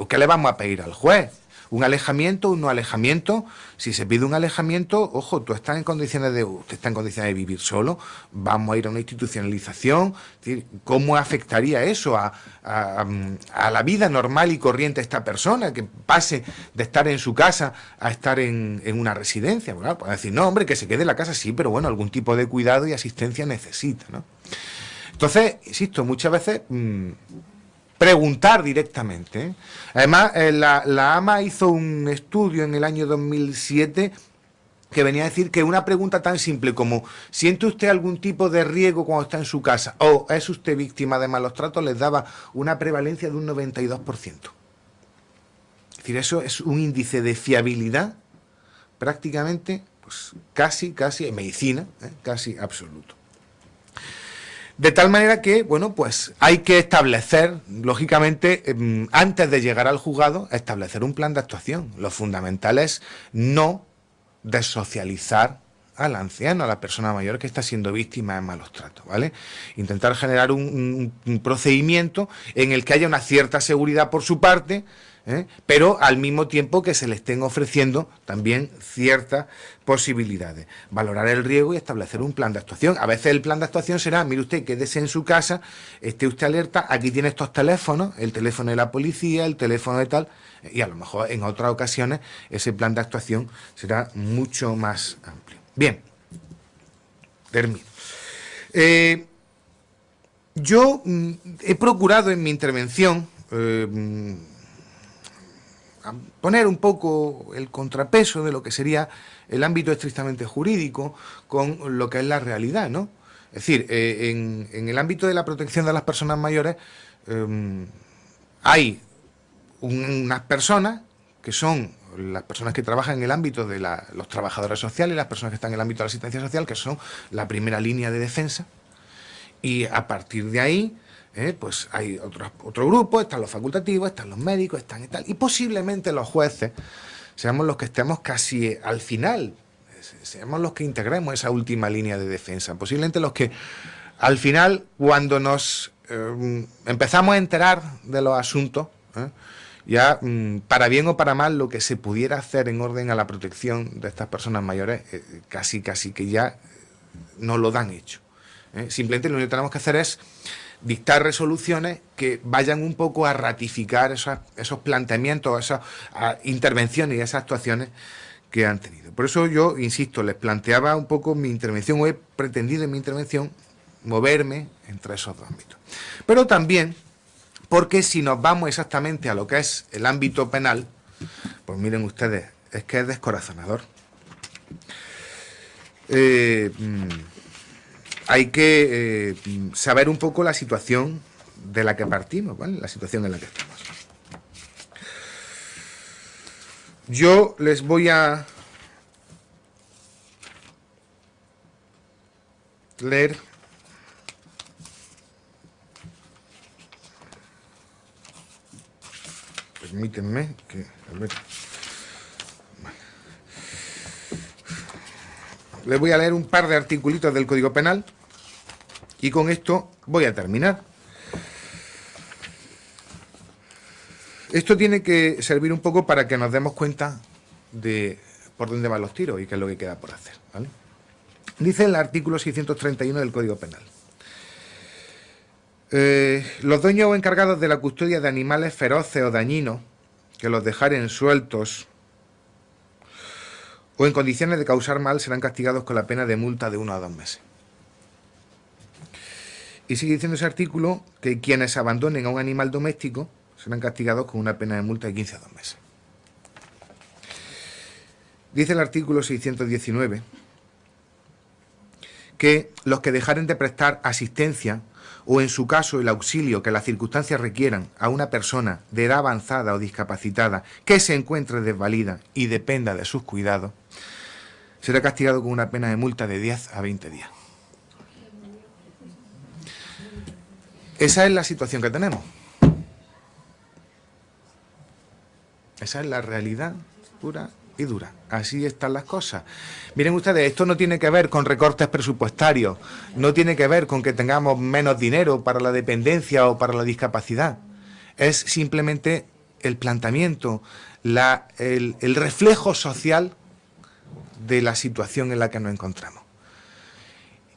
qué le vamos a pedir al juez. Un alejamiento, un no alejamiento. Si se pide un alejamiento, ojo, usted está en condiciones de vivir solo, vamos a ir a una institucionalización. Es decir, ¿cómo afectaría eso a la vida normal y corriente de esta persona, que pase de estar en su casa a estar en una residencia? Bueno, puede decir, no, hombre, que se quede en la casa, sí, pero bueno, algún tipo de cuidado y asistencia necesita, ¿no? Entonces, insisto, muchas veces preguntar directamente. Además, la AMA hizo un estudio en el año 2007 que venía a decir que una pregunta tan simple como ¿siente usted algún tipo de riesgo cuando está en su casa? ¿O es usted víctima de malos tratos? Les daba una prevalencia de un 92%. Es decir, eso es un índice de fiabilidad prácticamente, pues casi en medicina, casi absoluto. De tal manera que, bueno, pues hay que establecer, lógicamente, antes de llegar al juzgado, establecer un plan de actuación. Lo fundamental es no desocializar al anciano, a la persona mayor que está siendo víctima de malos tratos, ¿vale? Intentar generar un procedimiento en el que haya una cierta seguridad por su parte, pero al mismo tiempo que se le estén ofreciendo también ciertas posibilidades. Valorar el riesgo y establecer un plan de actuación. A veces el plan de actuación será, mire usted, quédese en su casa, esté usted alerta, aquí tiene estos teléfonos, el teléfono de la policía, el teléfono de tal, y a lo mejor en otras ocasiones ese plan de actuación será mucho más amplio. Bien, termino. Yo he procurado en mi intervención poner un poco el contrapeso de lo que sería el ámbito estrictamente jurídico con lo que es la realidad, ¿no? Es decir, en el ámbito de la protección de las personas mayores hay unas personas que son las personas que trabajan en el ámbito de los trabajadores sociales, las personas que están en el ámbito de la asistencia social, que son la primera línea de defensa, y a partir de ahí pues hay otro grupo, están los facultativos, están los médicos, están y tal, y posiblemente los jueces seamos los que estemos casi al final, seamos los que integremos esa última línea de defensa, posiblemente los que al final, cuando nos empezamos a enterar de los asuntos, Ya, para bien o para mal, lo que se pudiera hacer en orden a la protección de estas personas mayores, casi que ya nos lo dan hecho. Simplemente lo único que tenemos que hacer es dictar resoluciones que vayan un poco a ratificar esos planteamientos, esas intervenciones y esas actuaciones que han tenido. Por eso yo, insisto, les planteaba un poco mi intervención, o he pretendido en mi intervención moverme entre esos dos ámbitos. Pero también porque si nos vamos exactamente a lo que es el ámbito penal, pues miren ustedes, es que es descorazonador. Hay que saber un poco la situación de la que partimos, ¿vale? La situación en la que estamos. Yo les voy a leer permítanme que a ver. Les voy a leer un par de articulitos del Código Penal y con esto voy a terminar. Esto tiene que servir un poco para que nos demos cuenta de por dónde van los tiros y qué es lo que queda por hacer, ¿vale? Dice el artículo 631 del Código Penal: los dueños o encargados de la custodia de animales feroces o dañinos que los dejaren sueltos o en condiciones de causar mal serán castigados con la pena de multa de 1 a 2 meses. Y sigue diciendo ese artículo que quienes abandonen a un animal doméstico serán castigados con una pena de multa de 15 a 2 meses. Dice el artículo 619 que los que dejaren de prestar asistencia o en su caso el auxilio que las circunstancias requieran a una persona de edad avanzada o discapacitada que se encuentre desvalida y dependa de sus cuidados, será castigado con una pena de multa de 10 a 20 días. Esa es la situación que tenemos. Esa es la realidad pura y dura. Así están las cosas. Miren ustedes, esto no tiene que ver con recortes presupuestarios, no tiene que ver con que tengamos menos dinero para la dependencia o para la discapacidad. Es simplemente el planteamiento, el reflejo social de la situación en la que nos encontramos.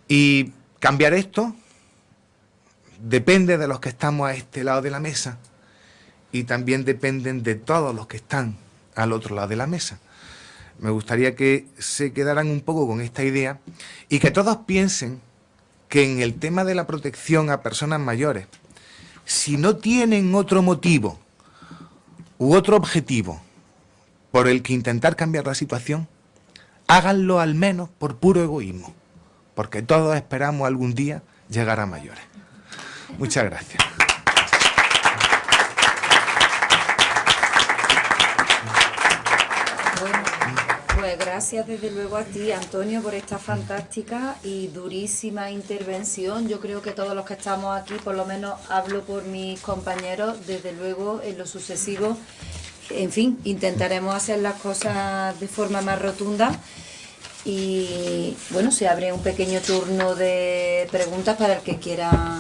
Y cambiar esto depende de los que estamos a este lado de la mesa y también dependen de todos los que están al otro lado de la mesa. Me gustaría que se quedaran un poco con esta idea y que todos piensen que en el tema de la protección a personas mayores, si no tienen otro motivo u otro objetivo por el que intentar cambiar la situación, háganlo al menos por puro egoísmo, porque todos esperamos algún día llegar a mayores. Muchas gracias. Pues gracias desde luego a ti, Antonio, por esta fantástica y durísima intervención. Yo creo que todos los que estamos aquí, por lo menos hablo por mis compañeros, desde luego en lo sucesivo, en fin, intentaremos hacer las cosas de forma más rotunda. Y bueno, se abre un pequeño turno de preguntas para el que quiera.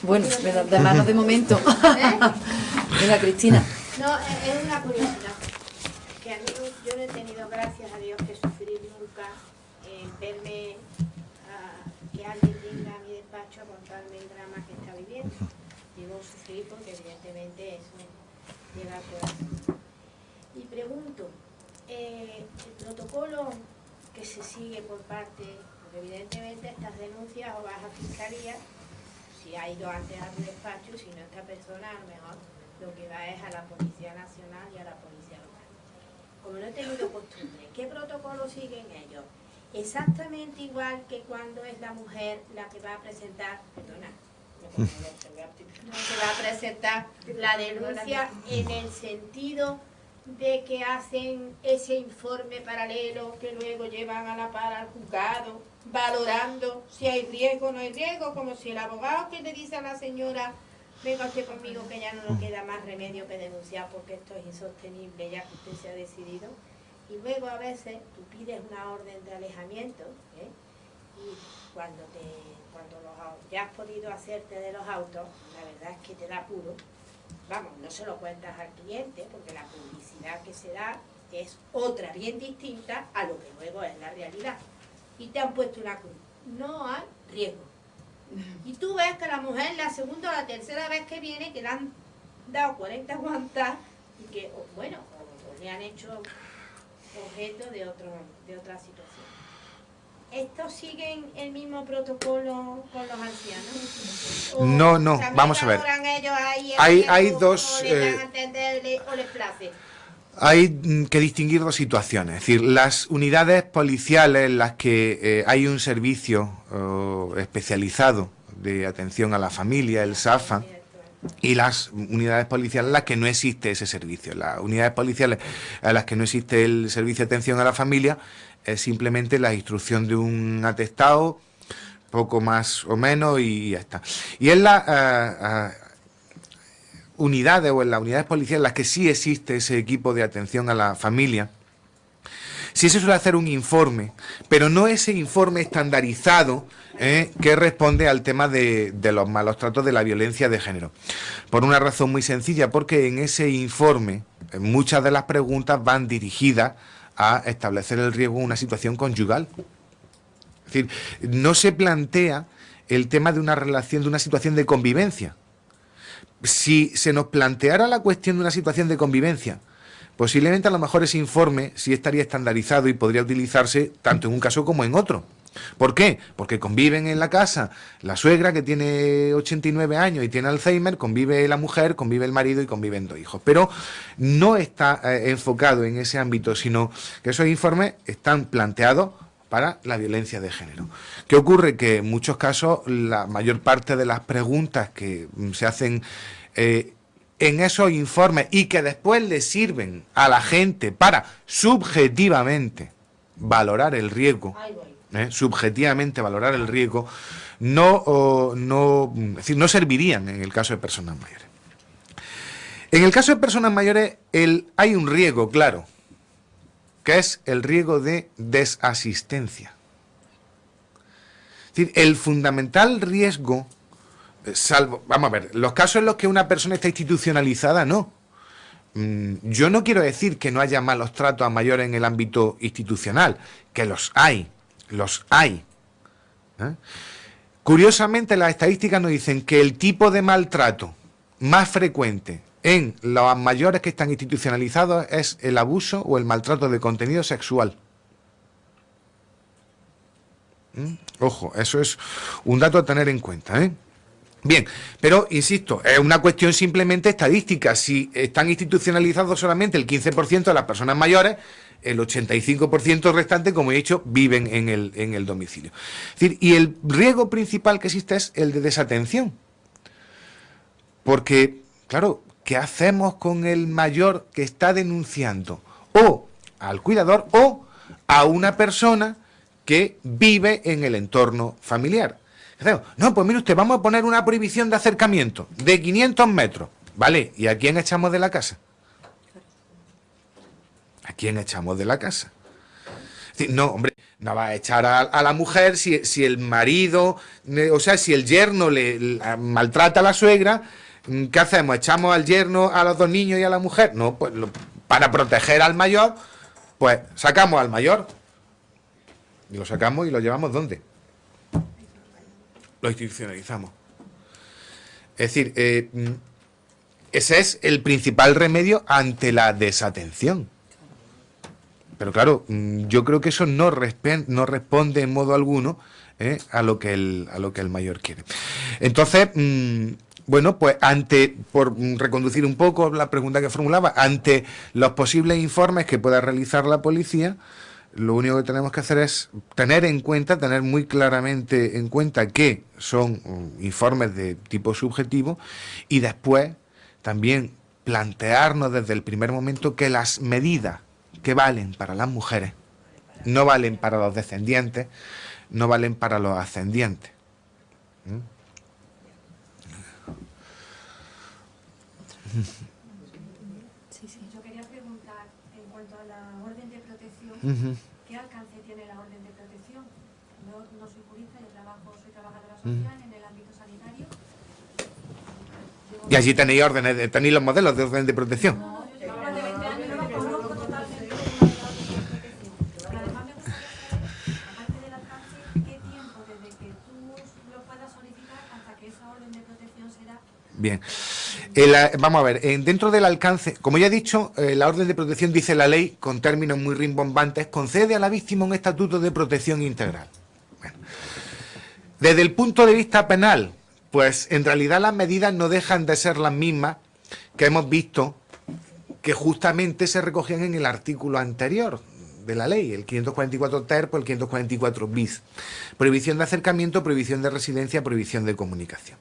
Bueno, de manos de momento. Venga, Cristina. No, es una curiosidad. Que a mí, yo no he tenido, gracias a Dios, que sufrir nunca en verme que alguien venga a mi despacho a contarme el drama que está viviendo. Digo sufrir porque evidentemente eso llega al corazón. Y pregunto, el protocolo que se sigue por parte, porque evidentemente estas denuncias o vas a fiscalía, si ha ido antes a tu despacho, si no esta persona a lo mejor lo que va es a la Policía Nacional y a la Policía Local. Como no he tenido costumbre, ¿qué protocolo siguen ellos? Exactamente igual que cuando es la mujer la que va a presentar, se va a presentar la denuncia en el sentido de que hacen ese informe paralelo que luego llevan a la par al juzgado, valorando si hay riesgo o no hay riesgo, como si el abogado que le dice a la señora, venga usted conmigo que ya no nos queda más remedio que denunciar porque esto es insostenible ya que usted se ha decidido. Y luego a veces tú pides una orden de alejamiento, y cuando ya has podido hacerte de los autos, la verdad es que te da apuro vamos, no se lo cuentas al cliente, porque la publicidad que se da es otra bien distinta a lo que luego es la realidad. Y te han puesto una cruz. No hay riesgo. Y tú ves que la mujer la segunda o la tercera vez que viene, que le han dado 40 guantas y que, bueno, o le han hecho objeto de otra situación. ¿Estos siguen el mismo protocolo con los ancianos? No, no, vamos a ver. Hay dos... ¿O les place? Hay que distinguir dos situaciones. Es decir, las unidades policiales en las que hay un servicio especializado de atención a la familia, el SAFA, y las unidades policiales en las que no existe ese servicio. Las unidades policiales en las que no existe el servicio de atención a la familia es simplemente la instrucción de un atestado, poco más o menos, y ya está. Y en las unidades o en las unidades policiales en las que sí existe ese equipo de atención a la familia, sí se suele hacer un informe, pero no ese informe estandarizado que responde al tema de los malos tratos, de la violencia de género. Por una razón muy sencilla, porque en ese informe muchas de las preguntas van dirigidas a establecer el riesgo de una situación conyugal. Es decir, no se plantea el tema de una relación, de una situación de convivencia. Si se nos planteara la cuestión de una situación de convivencia, posiblemente a lo mejor ese informe sí estaría estandarizado y podría utilizarse tanto en un caso como en otro. ¿Por qué? Porque conviven en la casa la suegra, que tiene 89 años y tiene Alzheimer, convive la mujer, convive el marido y conviven 2 hijos. Pero no está enfocado en ese ámbito, sino que esos informes están planteados para la violencia de género. ¿Qué ocurre? Que en muchos casos la mayor parte de las preguntas que se hacen en esos informes y que después le sirven a la gente para subjetivamente valorar el riesgo, subjetivamente valorar el riesgo, es decir, no servirían en el caso de personas mayores. En el caso de personas mayores hay un riesgo claro, que es el riesgo de desasistencia. Es decir, el fundamental riesgo, salvo, vamos a ver, los casos en los que una persona está institucionalizada, no. Yo no quiero decir que no haya malos tratos a mayores en el ámbito institucional, que los hay. Curiosamente, las estadísticas nos dicen que el tipo de maltrato más frecuente en los mayores que están institucionalizados es el abuso o el maltrato de contenido sexual. Ojo, eso es un dato a tener en cuenta, Bien, pero insisto, es una cuestión simplemente estadística. Si están institucionalizados solamente el 15% de las personas mayores, el 85% restante, como he dicho, viven en el domicilio. Es decir, y el riesgo principal que existe es el de desatención. Porque, claro, ¿qué hacemos con el mayor que está denunciando o al cuidador o a una persona que vive en el entorno familiar? No, pues mire usted, vamos a poner una prohibición de acercamiento de 500 metros. Vale, ¿y a quién echamos de la casa? ¿A quién echamos de la casa? Es decir, no, hombre, no va a echar a la mujer si el marido, o sea, si el yerno le maltrata a la suegra. ¿Qué hacemos? ¿Echamos al yerno, a los 2 niños y a la mujer? No, pues para proteger al mayor, pues sacamos al mayor. Y lo sacamos y lo llevamos ¿dónde? Lo institucionalizamos. Es decir, ese es el principal remedio ante la desatención. Pero claro, yo creo que eso no responde en modo alguno a lo que el mayor quiere. Entonces, bueno, pues por reconducir un poco la pregunta que formulaba, ante los posibles informes que pueda realizar la policía, lo único que tenemos que hacer es tener muy claramente en cuenta que son informes de tipo subjetivo y después también plantearnos desde el primer momento que las medidas que valen para las mujeres no valen para los descendientes, no valen para los ascendientes. Yo quería preguntar en cuanto a la orden de protección, ¿qué alcance tiene la orden de protección? No soy jurista, soy trabajadora social en el ámbito sanitario. Y allí tenéis órdenes, tenéis los modelos de orden de protección. No, yo llevo más de 20 años y no conozco totalmente el tema de la orden de protección. Pero además me gustaría saber, aparte del alcance, qué tiempo desde que tú lo puedas solicitar hasta que esa orden de protección será. Bien. Vamos a ver, dentro del alcance, como ya he dicho, la orden de protección, dice la ley, con términos muy rimbombantes, concede a la víctima un estatuto de protección integral. Bueno. Desde el punto de vista penal, pues en realidad las medidas no dejan de ser las mismas que hemos visto que justamente se recogían en el artículo anterior de la ley, el 544 ter por el 544 bis. Prohibición de acercamiento, prohibición de residencia, prohibición de comunicación.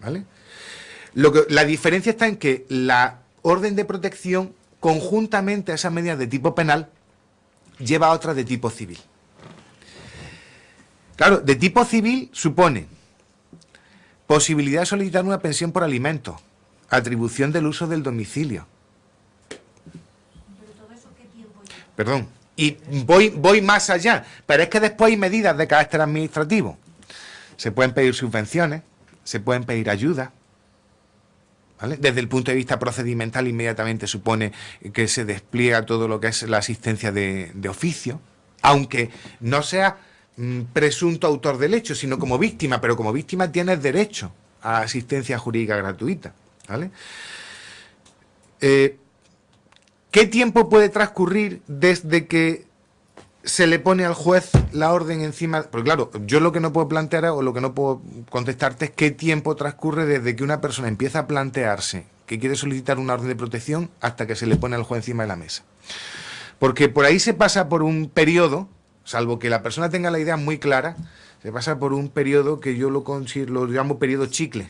¿Vale? La diferencia está en que la orden de protección, conjuntamente a esas medidas de tipo penal, lleva a otras de tipo civil. Claro, de tipo civil supone posibilidad de solicitar una pensión por alimentos, atribución del uso del domicilio. Pero todo eso, ¿qué tiempo lleva? Perdón, y voy más allá, pero es que después hay medidas de carácter administrativo. Se pueden pedir subvenciones, se pueden pedir ayudas. ¿Vale? Desde el punto de vista procedimental, inmediatamente supone que se despliega todo lo que es la asistencia de oficio, aunque no sea presunto autor del hecho, sino como víctima, pero como víctima tienes derecho a asistencia jurídica gratuita. ¿Vale? ¿Qué tiempo puede transcurrir desde que se le pone al juez la orden encima? Porque claro, yo lo que no puedo plantear o lo que no puedo contestarte es qué tiempo transcurre desde que una persona empieza a plantearse que quiere solicitar una orden de protección hasta que se le pone al juez encima de la mesa. Porque por ahí se pasa por un periodo, salvo que la persona tenga la idea muy clara, se pasa por un periodo que yo lo llamo periodo chicle.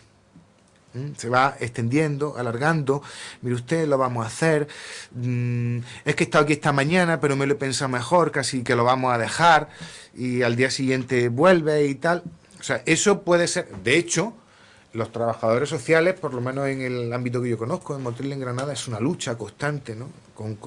Se va extendiendo, alargando. Mire usted, lo vamos a hacer. Es que he estado aquí esta mañana, pero me lo he pensado mejor, casi que lo vamos a dejar. Y al día siguiente vuelve y tal. O sea, eso puede ser. De hecho, los trabajadores sociales, por lo menos en el ámbito que yo conozco, en Motril, en Granada, es una lucha constante, ¿no? Con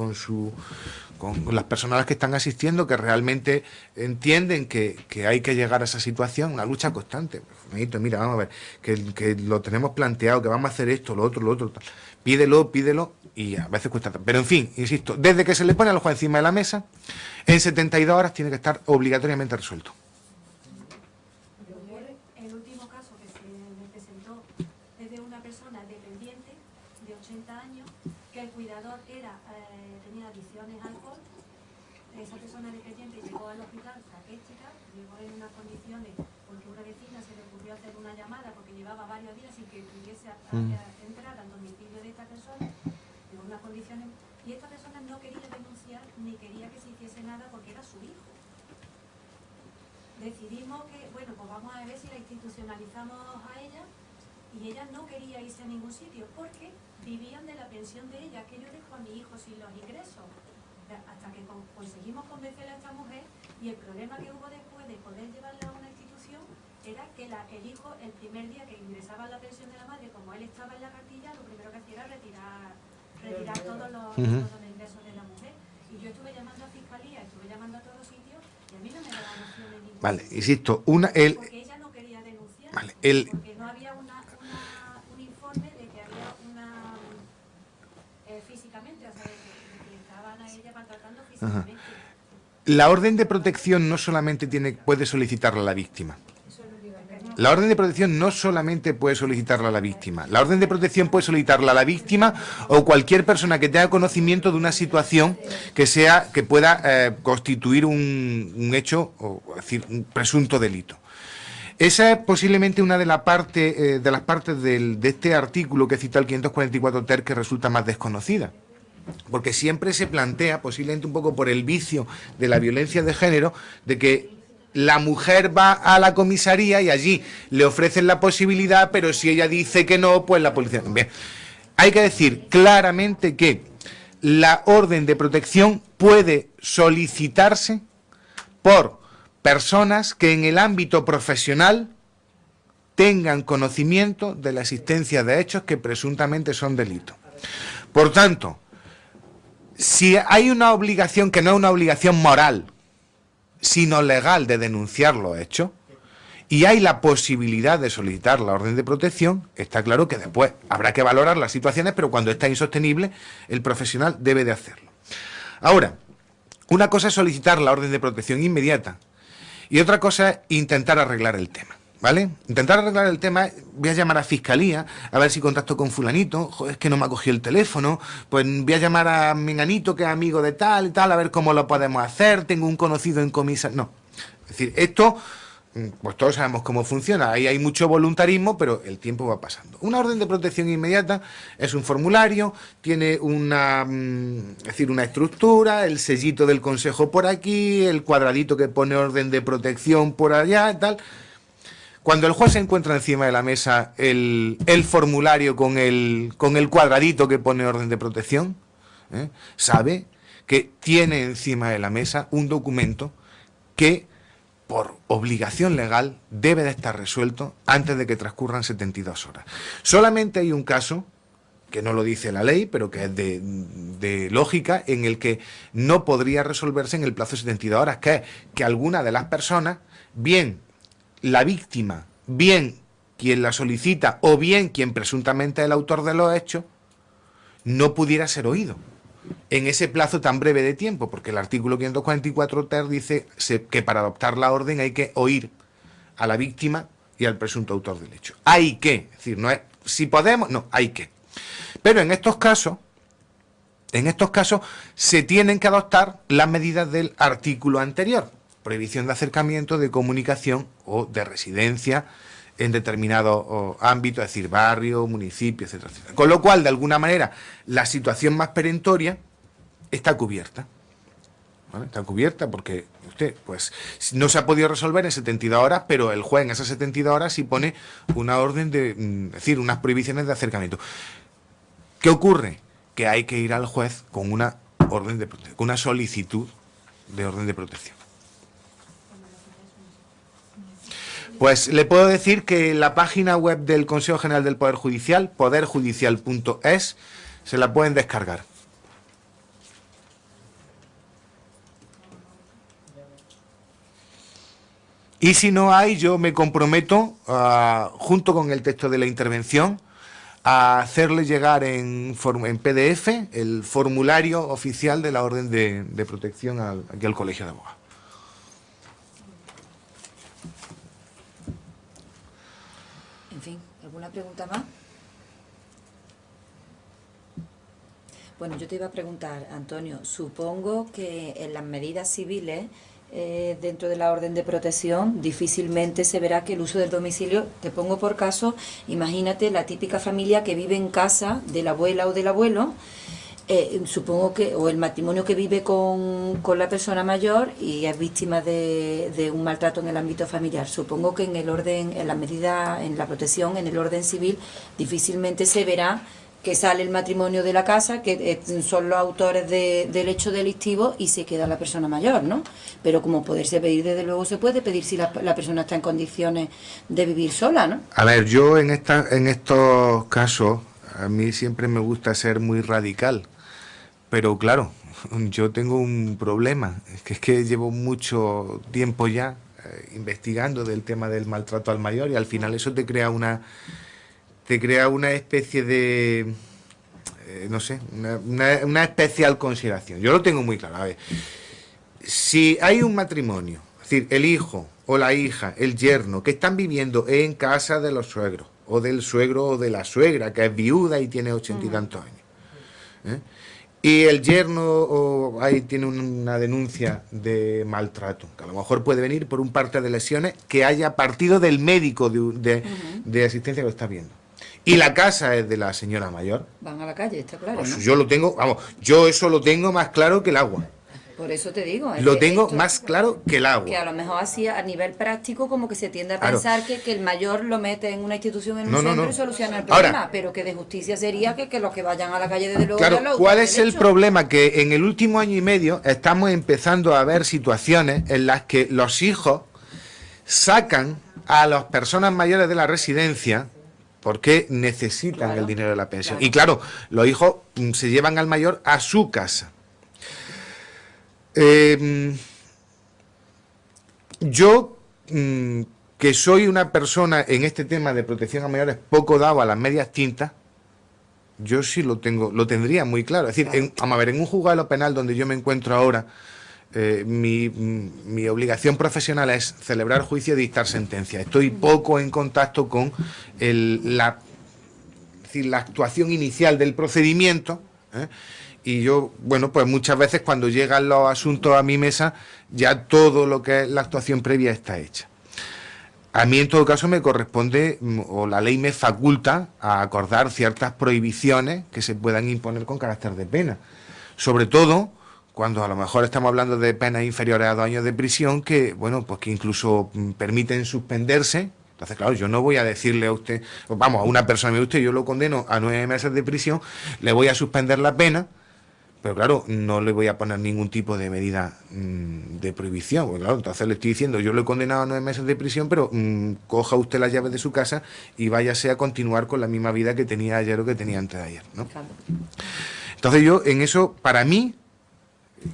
las personas a las que están asistiendo, que realmente entienden que hay que llegar a esa situación, una lucha constante. Mira, vamos a ver, que lo tenemos planteado, que vamos a hacer esto, lo otro, tal. Pídelo, y a veces cuesta. Pero en fin, insisto, desde que se le pone al juez encima de la mesa, en 72 horas tiene que estar obligatoriamente resuelto. El último caso que se me presentó es de una persona dependiente de 80 años, que el cuidador tenía adicciones al alcohol. Esa persona dependiente llegó al hospital raquítica, llegó en unas condiciones porque una vecina se le ocurrió hacer una llamada porque llevaba varios días sin que pudiese entrar al domicilio de esta persona, en unas condiciones, y esta persona no quería denunciar ni quería que se hiciese nada porque era su hijo. Decidimos que, bueno, pues vamos a ver si la institucionalizamos a ella, y ella no quería irse a ningún sitio porque vivían de la pensión de ella, que yo dejo a mi hijo sin los ingresos. Hasta que conseguimos convencer a esta mujer, y el problema que hubo después de poder llevarla a una institución era que el hijo, el primer día que ingresaba la pensión de la madre, como él estaba en la cartilla, lo primero que hacía era retirar todos los ingresos de la mujer. Y yo estuve llamando a fiscalía, estuve llamando a todos sitios, y a mí no me daban opción de ningún Vale, sitio. insisto, Porque ella no quería denunciar, vale, porque no había un informe de que había físicamente, o sea, de que estaban a ella maltratando físicamente. la orden de protección no solamente puede solicitarla a la víctima. La orden de protección no solamente puede solicitarla a la víctima. La orden de protección puede solicitarla a la víctima o cualquier persona que tenga conocimiento de una situación que pueda constituir un hecho, o decir, un presunto delito. Esa es posiblemente una de las partes de este artículo que cita el 544 ter que resulta más desconocida. Porque siempre se plantea, posiblemente un poco por el vicio de la violencia de género, de que la mujer va a la comisaría y allí le ofrecen la posibilidad, pero si ella dice que no, pues la policía... Bien, hay que decir claramente que la orden de protección puede solicitarse por personas que en el ámbito profesional tengan conocimiento de la existencia de hechos que presuntamente son delitos. Por tanto, si hay una obligación que no es una obligación moral, sino legal, de denunciar los hechos, y hay la posibilidad de solicitar la orden de protección, está claro que después habrá que valorar las situaciones, pero cuando está insostenible, el profesional debe de hacerlo. Ahora, una cosa es solicitar la orden de protección inmediata y otra cosa es intentar arreglar el tema, ¿vale? Intentar arreglar el tema, voy a llamar a Fiscalía, a ver si contacto con fulanito, joder, es que no me ha cogido el teléfono, pues voy a llamar a menganito, que es amigo de tal y tal, a ver cómo lo podemos hacer, tengo un conocido en comisaría. No, es decir, esto, pues todos sabemos cómo funciona, ahí hay mucho voluntarismo, pero el tiempo va pasando. Una orden de protección inmediata es un formulario, tiene una estructura, el sellito del consejo por aquí, el cuadradito que pone orden de protección por allá y tal. Cuando el juez se encuentra encima de la mesa el formulario con el cuadradito que pone orden de protección, sabe que tiene encima de la mesa un documento que por obligación legal debe de estar resuelto antes de que transcurran 72 horas. Solamente hay un caso, que no lo dice la ley, pero que es de lógica, en el que no podría resolverse en el plazo de 72 horas, que es que alguna de las personas, bien la víctima, bien quien la solicita o bien quien presuntamente es el autor de los hechos, no pudiera ser oído en ese plazo tan breve de tiempo, porque el artículo 544 ter dice que para adoptar la orden hay que oír a la víctima y al presunto autor del hecho. Hay que, es decir, no es si podemos, no, hay que. Pero en estos casos se tienen que adoptar las medidas del artículo anterior, prohibición de acercamiento, de comunicación o de residencia en determinado ámbito, es decir, barrio, municipio, etcétera, etcétera. Con lo cual, de alguna manera, la situación más perentoria está cubierta. ¿Vale? Está cubierta porque usted, pues, no se ha podido resolver en 72 horas, pero el juez en esas 72 horas sí pone una orden es decir, unas prohibiciones de acercamiento. ¿Qué ocurre? Que hay que ir al juez con una orden de protección, con una solicitud de orden de protección. Pues le puedo decir que la página web del Consejo General del Poder Judicial, poderjudicial.es, se la pueden descargar. Y si no hay, yo me comprometo, junto con el texto de la intervención, a hacerle llegar en PDF el formulario oficial de la orden de protección aquí al Colegio de Abogados. En fin, ¿alguna pregunta más? Bueno, yo te iba a preguntar, Antonio, supongo que en las medidas civiles, dentro de la orden de protección, difícilmente se verá que el uso del domicilio, te pongo por caso, imagínate la típica familia que vive en casa de la abuela o del abuelo, supongo que, o el matrimonio que vive con la persona mayor y es víctima de un maltrato en el ámbito familiar. Supongo que en el orden, en la medida, en la protección, en el orden civil, difícilmente se verá que sale el matrimonio de la casa, que son los autores del hecho delictivo y se queda la persona mayor, ¿no? Pero como poderse pedir, desde luego se puede pedir si la persona está en condiciones de vivir sola, ¿no? A ver, yo en estos casos, a mí siempre me gusta ser muy radical, pero claro, yo tengo un problema, es que llevo mucho tiempo ya investigando del tema del maltrato al mayor y al final eso te crea una especie de, no sé, una especial consideración. Yo lo tengo muy claro. A ver, si hay un matrimonio, es decir, el hijo o la hija, el yerno, que están viviendo en casa de los suegros, o del suegro o de la suegra, que es viuda y tiene 80 y tantos años, y el yerno ahí tiene una denuncia de maltrato, que a lo mejor puede venir por un parte de lesiones que haya partido del médico de asistencia que lo está viendo. Y la casa es de la señora mayor. Van a la calle, está claro, Pues ¿no? yo lo tengo, yo eso lo tengo más claro que el agua. Por eso te digo. Lo tengo más claro que el agua. Que a lo mejor así a nivel práctico como que se tiende a Claro. pensar que el mayor lo mete en una institución, en un No, centro no. y soluciona el Ahora, problema, pero que de justicia sería que los que vayan a la calle desde luego... Claro, ya lo ¿cuál hubieran es el hecho. problema? Que en el último año y medio estamos empezando a ver situaciones en las que los hijos sacan a las personas mayores de la residencia porque necesitan Claro, el dinero de la pensión. claro. Y claro, los hijos se llevan al mayor a su casa. Yo, que que soy una persona en este tema de protección a menores poco dado a las medias tintas, yo sí lo tendría muy claro. Es decir, vamos a ver, en un juzgado penal donde yo me encuentro ahora, mi obligación profesional es celebrar juicio y dictar sentencia. Estoy poco en contacto con la actuación inicial del procedimiento, y yo, bueno, pues muchas veces cuando llegan los asuntos a mi mesa, ya todo lo que es la actuación previa está hecha. A mí, en todo caso, me corresponde, o la ley me faculta, a acordar ciertas prohibiciones que se puedan imponer con carácter de pena. Sobre todo cuando a lo mejor estamos hablando de penas inferiores a 2 años de prisión, que, bueno, pues que incluso permiten suspenderse. Entonces, claro, yo no voy a decirle a usted, vamos, a una persona, mire usted, yo lo condeno a 9 meses de prisión, le voy a suspender la pena, pero claro, no le voy a poner ningún tipo de medida de prohibición. Pues claro, entonces le estoy diciendo, yo lo he condenado a 9 meses de prisión, pero coja usted las llaves de su casa y váyase a continuar con la misma vida que tenía ayer o que tenía antes de ayer, ¿no? Claro. Entonces yo, en eso, para mí,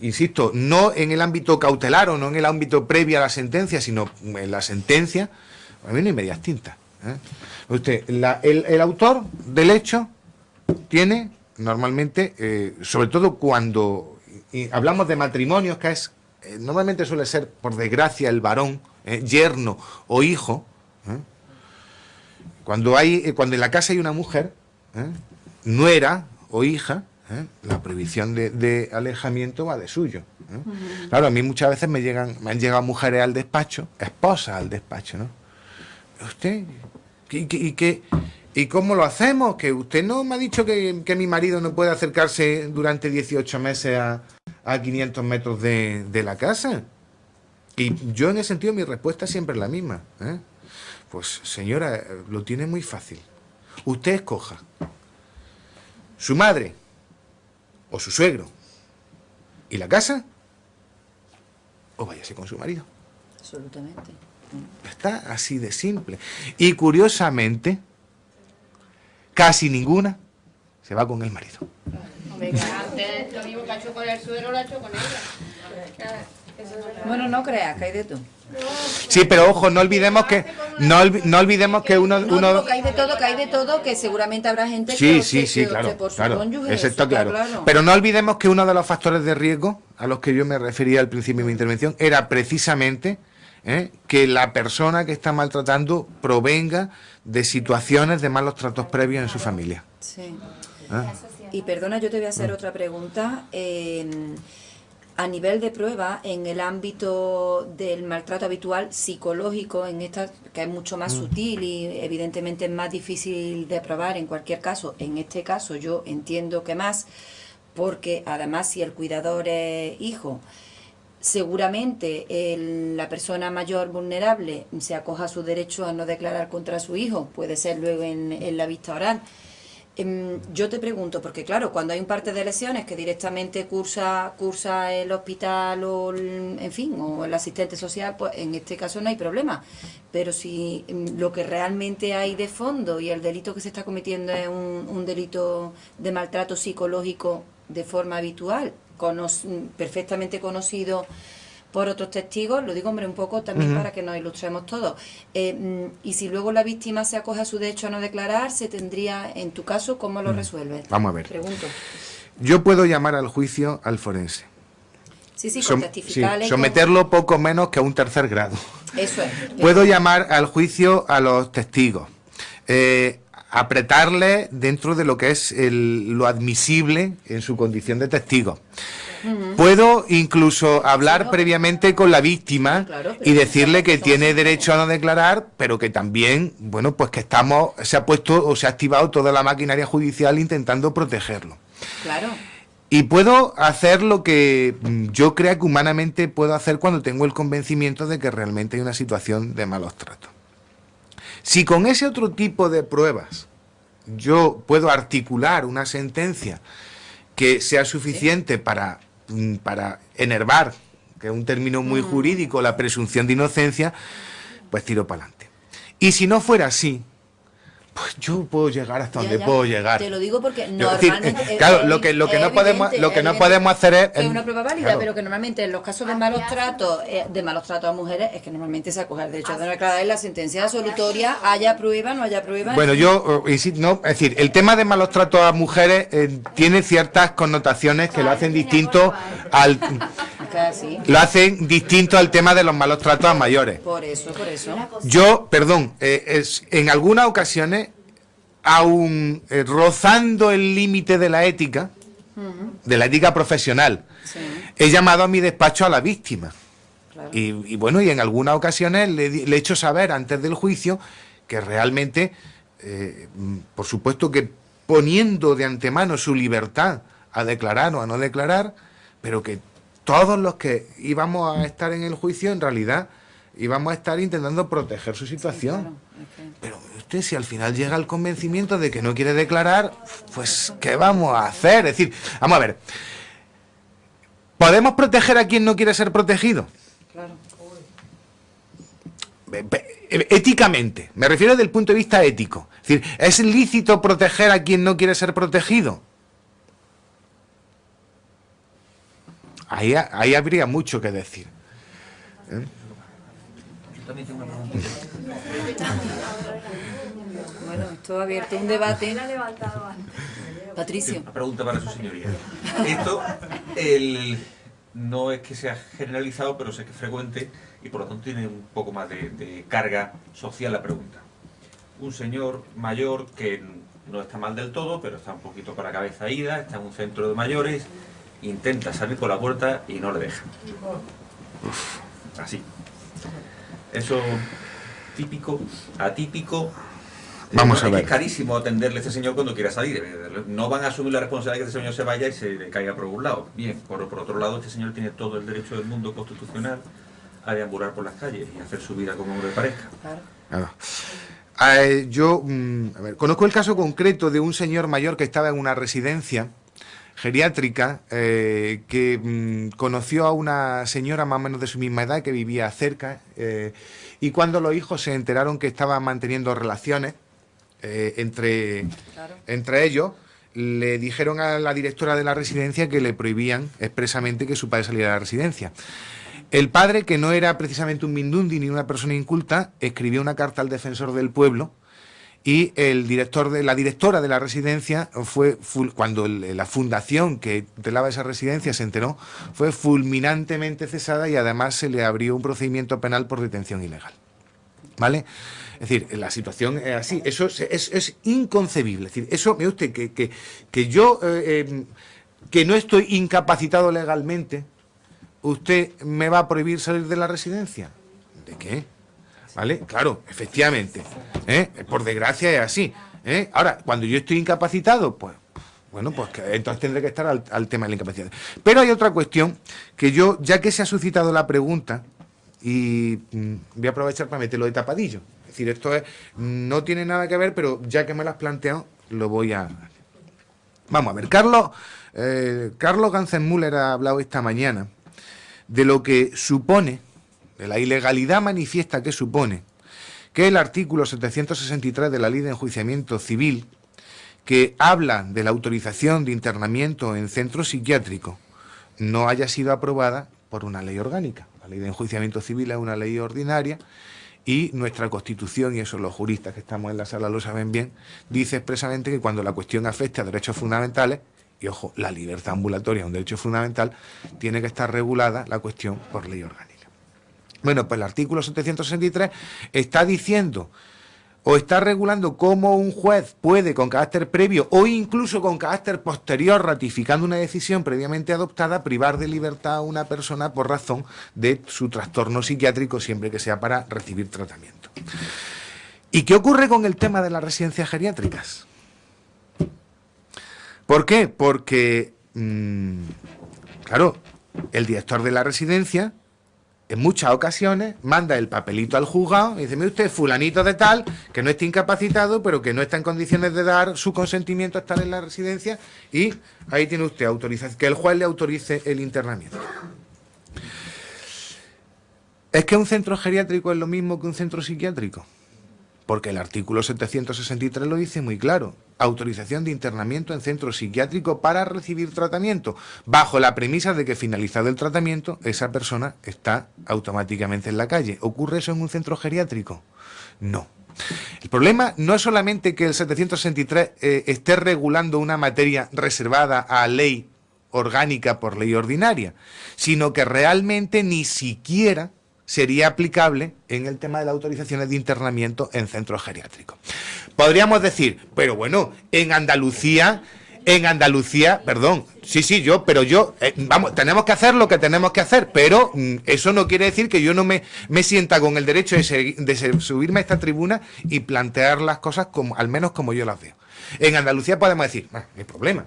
insisto, no en el ámbito cautelar o no en el ámbito previo a la sentencia, sino en la sentencia, a mí no hay medias tintas. Usted, el autor del hecho tiene normalmente, sobre todo cuando hablamos de matrimonios, que es normalmente suele ser, por desgracia, el varón, yerno o hijo, cuando en la casa hay una mujer, nuera o hija, la prohibición de alejamiento va de suyo. Claro, a mí muchas veces me han llegado mujeres al despacho, esposas al despacho, ¿no? ¿Usted? ¿Y cómo lo hacemos? Que usted no me ha dicho que mi marido no puede acercarse durante 18 meses a 500 metros de la casa. Y yo, en ese sentido, mi respuesta siempre es la misma. Pues, señora, lo tiene muy fácil. Usted escoja su madre o su suegro y la casa, o váyase con su marido. Absolutamente. Está así de simple. Y curiosamente, casi ninguna se va con el marido. Antes lo mismo que ha hecho con el suegro, lo ha hecho con ella. Bueno, no creas que hay de todo. Sí, pero ojo, no olvidemos que uno que hay de todo, que seguramente habrá gente que claro, por su cónyuge, eso está claro. Pero no olvidemos que uno de los factores de riesgo a los que yo me refería al principio de mi intervención era precisamente que la persona que está maltratando provenga de situaciones de malos tratos previos en su familia. Sí. Y perdona, yo te voy a hacer otra pregunta. A nivel de prueba, en el ámbito del maltrato habitual psicológico, en esta que es mucho más sutil y evidentemente es más difícil de probar en cualquier caso, en este caso yo entiendo que más, porque además si el cuidador es hijo, seguramente la persona mayor vulnerable se acoja a su derecho a no declarar contra su hijo, puede ser luego en la vista oral. Yo te pregunto, porque claro, cuando hay un parte de lesiones que directamente cursa el hospital o o el asistente social, pues en este caso no hay problema. Pero si lo que realmente hay de fondo y el delito que se está cometiendo es un delito de maltrato psicológico de forma habitual, perfectamente conocido por otros testigos, lo digo, hombre, un poco también para que nos ilustremos todos. Y si luego la víctima se acoge a su derecho a no declarar, se tendría, en tu caso, ¿cómo lo resuelves? Vamos a ver. Pregunto. Yo puedo llamar al juicio al forense. Sí, con testificales. Someterlo poco menos que a un tercer grado. Eso es. Puedo llamar al juicio a los testigos. Apretarle dentro de lo que es lo admisible en su condición de testigo. Puedo incluso hablar previamente con la víctima y decirle que tiene derecho a no declarar, pero que también, bueno, pues que se ha puesto o se ha activado toda la maquinaria judicial intentando protegerlo. Claro. Y puedo hacer lo que yo creo que humanamente puedo hacer cuando tengo el convencimiento de que realmente hay una situación de malos tratos. Si con ese otro tipo de pruebas yo puedo articular una sentencia que sea suficiente para enervar, que es un término muy jurídico, la presunción de inocencia, pues tiro para adelante. Y si no fuera así, Pues yo puedo llegar hasta donde Ya. puedo llegar. Te lo digo porque Es normalmente... decir, claro, lo que no podemos hacer es... Es una prueba válida, claro. pero que normalmente en los casos de malos tratos a mujeres, es que normalmente se acoge el derecho de no declarar en la sentencia absolutoria, haya prueba, no haya prueba. Bueno, yo insisto, no, es decir, el tema de malos tratos a mujeres tiene ciertas connotaciones que lo hacen distinto al... Casi. Lo hacen distinto al tema de los malos tratos a mayores. Por eso. Yo, perdón, en algunas ocasiones, aún rozando el límite de la ética profesional, Sí. he llamado a mi despacho a la víctima. Claro. Y bueno, y en algunas ocasiones le he hecho saber antes del juicio que realmente, por supuesto que poniendo de antemano su libertad a declarar o a no declarar, pero que todos los que íbamos a estar en el juicio en realidad íbamos a estar intentando proteger su situación. Claro, es que- Pero usted, si al final llega al convencimiento de que no quiere declarar, pues ¿qué vamos a hacer? Es decir, vamos a ver, ¿podemos proteger a quien no quiere ser protegido? Claro. Éticamente, me refiero desde el punto de vista ético. Es decir, ¿es lícito proteger a quien no quiere ser protegido? Ahí habría mucho que decir. Yo también tengo una pregunta. Bueno, esto ha abierto un debate. Patricio. Una pregunta para su señoría. Esto no es que sea generalizado, pero sé que es frecuente y por lo tanto tiene un poco más de carga social la pregunta. Un señor mayor que no está mal del todo, pero está un poquito con la cabeza ida, está en un centro de mayores, intenta salir por la puerta y no le dejan. Así. Eso típico, atípico. Vamos a Es que ver. es carísimo atenderle a este señor cuando quiera salir. No van a asumir la responsabilidad de que este señor se vaya y se le caiga por algún lado. Bien, por otro lado, este señor tiene todo el derecho del mundo constitucional a deambular por las calles y hacer su vida como le parezca. Claro. Yo a ver, conozco el caso concreto de un señor mayor que estaba en una residencia geriátrica que conoció a una señora más o menos de su misma edad que vivía cerca y cuando los hijos se enteraron que estaban manteniendo relaciones entre ellos, le dijeron a la directora de la residencia que le prohibían expresamente que su padre saliera de la residencia. El padre, que no era precisamente un mindundi ni una persona inculta, escribió una carta al defensor del pueblo y la directora de la residencia cuando la fundación que tutelaba esa residencia se enteró, fue fulminantemente cesada y además se le abrió un procedimiento penal por detención ilegal. ¿Vale? Es decir, la situación es así, eso es inconcebible. Es decir, eso, mire usted, que yo, que no estoy incapacitado legalmente, ¿usted me va a prohibir salir de la residencia? ¿De qué? ¿Vale? Claro, efectivamente. Por desgracia es así. Ahora, cuando yo estoy incapacitado, pues, bueno, pues entonces tendré que estar al tema de la incapacidad. Pero hay otra cuestión que yo, ya que se ha suscitado la pregunta, y voy a aprovechar para meterlo de tapadillo. Es decir, esto no tiene nada que ver, pero ya que me lo has planteado, lo voy a... Vamos a ver, Carlos Ganzenmüller ha hablado esta mañana de lo que supone, de la ilegalidad manifiesta que supone, que el artículo 763 de la Ley de Enjuiciamiento Civil, que habla de la autorización de internamiento en centros psiquiátricos, no haya sido aprobada por una ley orgánica. La Ley de Enjuiciamiento Civil es una ley ordinaria y nuestra Constitución, y eso los juristas que estamos en la sala lo saben bien, dice expresamente que cuando la cuestión afecte a derechos fundamentales, y ojo, la libertad ambulatoria es un derecho fundamental, tiene que estar regulada la cuestión por ley orgánica. Bueno, pues el artículo 763 está diciendo o está regulando cómo un juez puede, con carácter previo o incluso con carácter posterior, ratificando una decisión previamente adoptada, privar de libertad a una persona por razón de su trastorno psiquiátrico, siempre que sea para recibir tratamiento. ¿Y qué ocurre con el tema de las residencias geriátricas? ¿Por qué? Porque, claro, el director de la residencia en muchas ocasiones manda el papelito al juzgado y dice, mire usted, fulanito de tal, que no está incapacitado, pero que no está en condiciones de dar su consentimiento a estar en la residencia, y ahí tiene usted que el juez le autorice el internamiento. ¿Es que un centro geriátrico es lo mismo que un centro psiquiátrico? porque el artículo 763 lo dice muy claro. Autorización de internamiento en centro psiquiátrico para recibir tratamiento, bajo la premisa de que finalizado el tratamiento, esa persona está automáticamente en la calle. ¿Ocurre eso en un centro geriátrico? No. El problema no es solamente que el 763 esté regulando una materia reservada a ley orgánica por ley ordinaria, sino que realmente ni siquiera sería aplicable en el tema de las autorizaciones de internamiento en centros geriátricos. Podríamos decir, pero bueno, en Andalucía, perdón, vamos, tenemos que hacer lo que tenemos que hacer, pero eso no quiere decir que yo no me sienta con el derecho de subirme a esta tribuna y plantear las cosas como, al menos como yo las veo. En Andalucía podemos decir, no hay problema.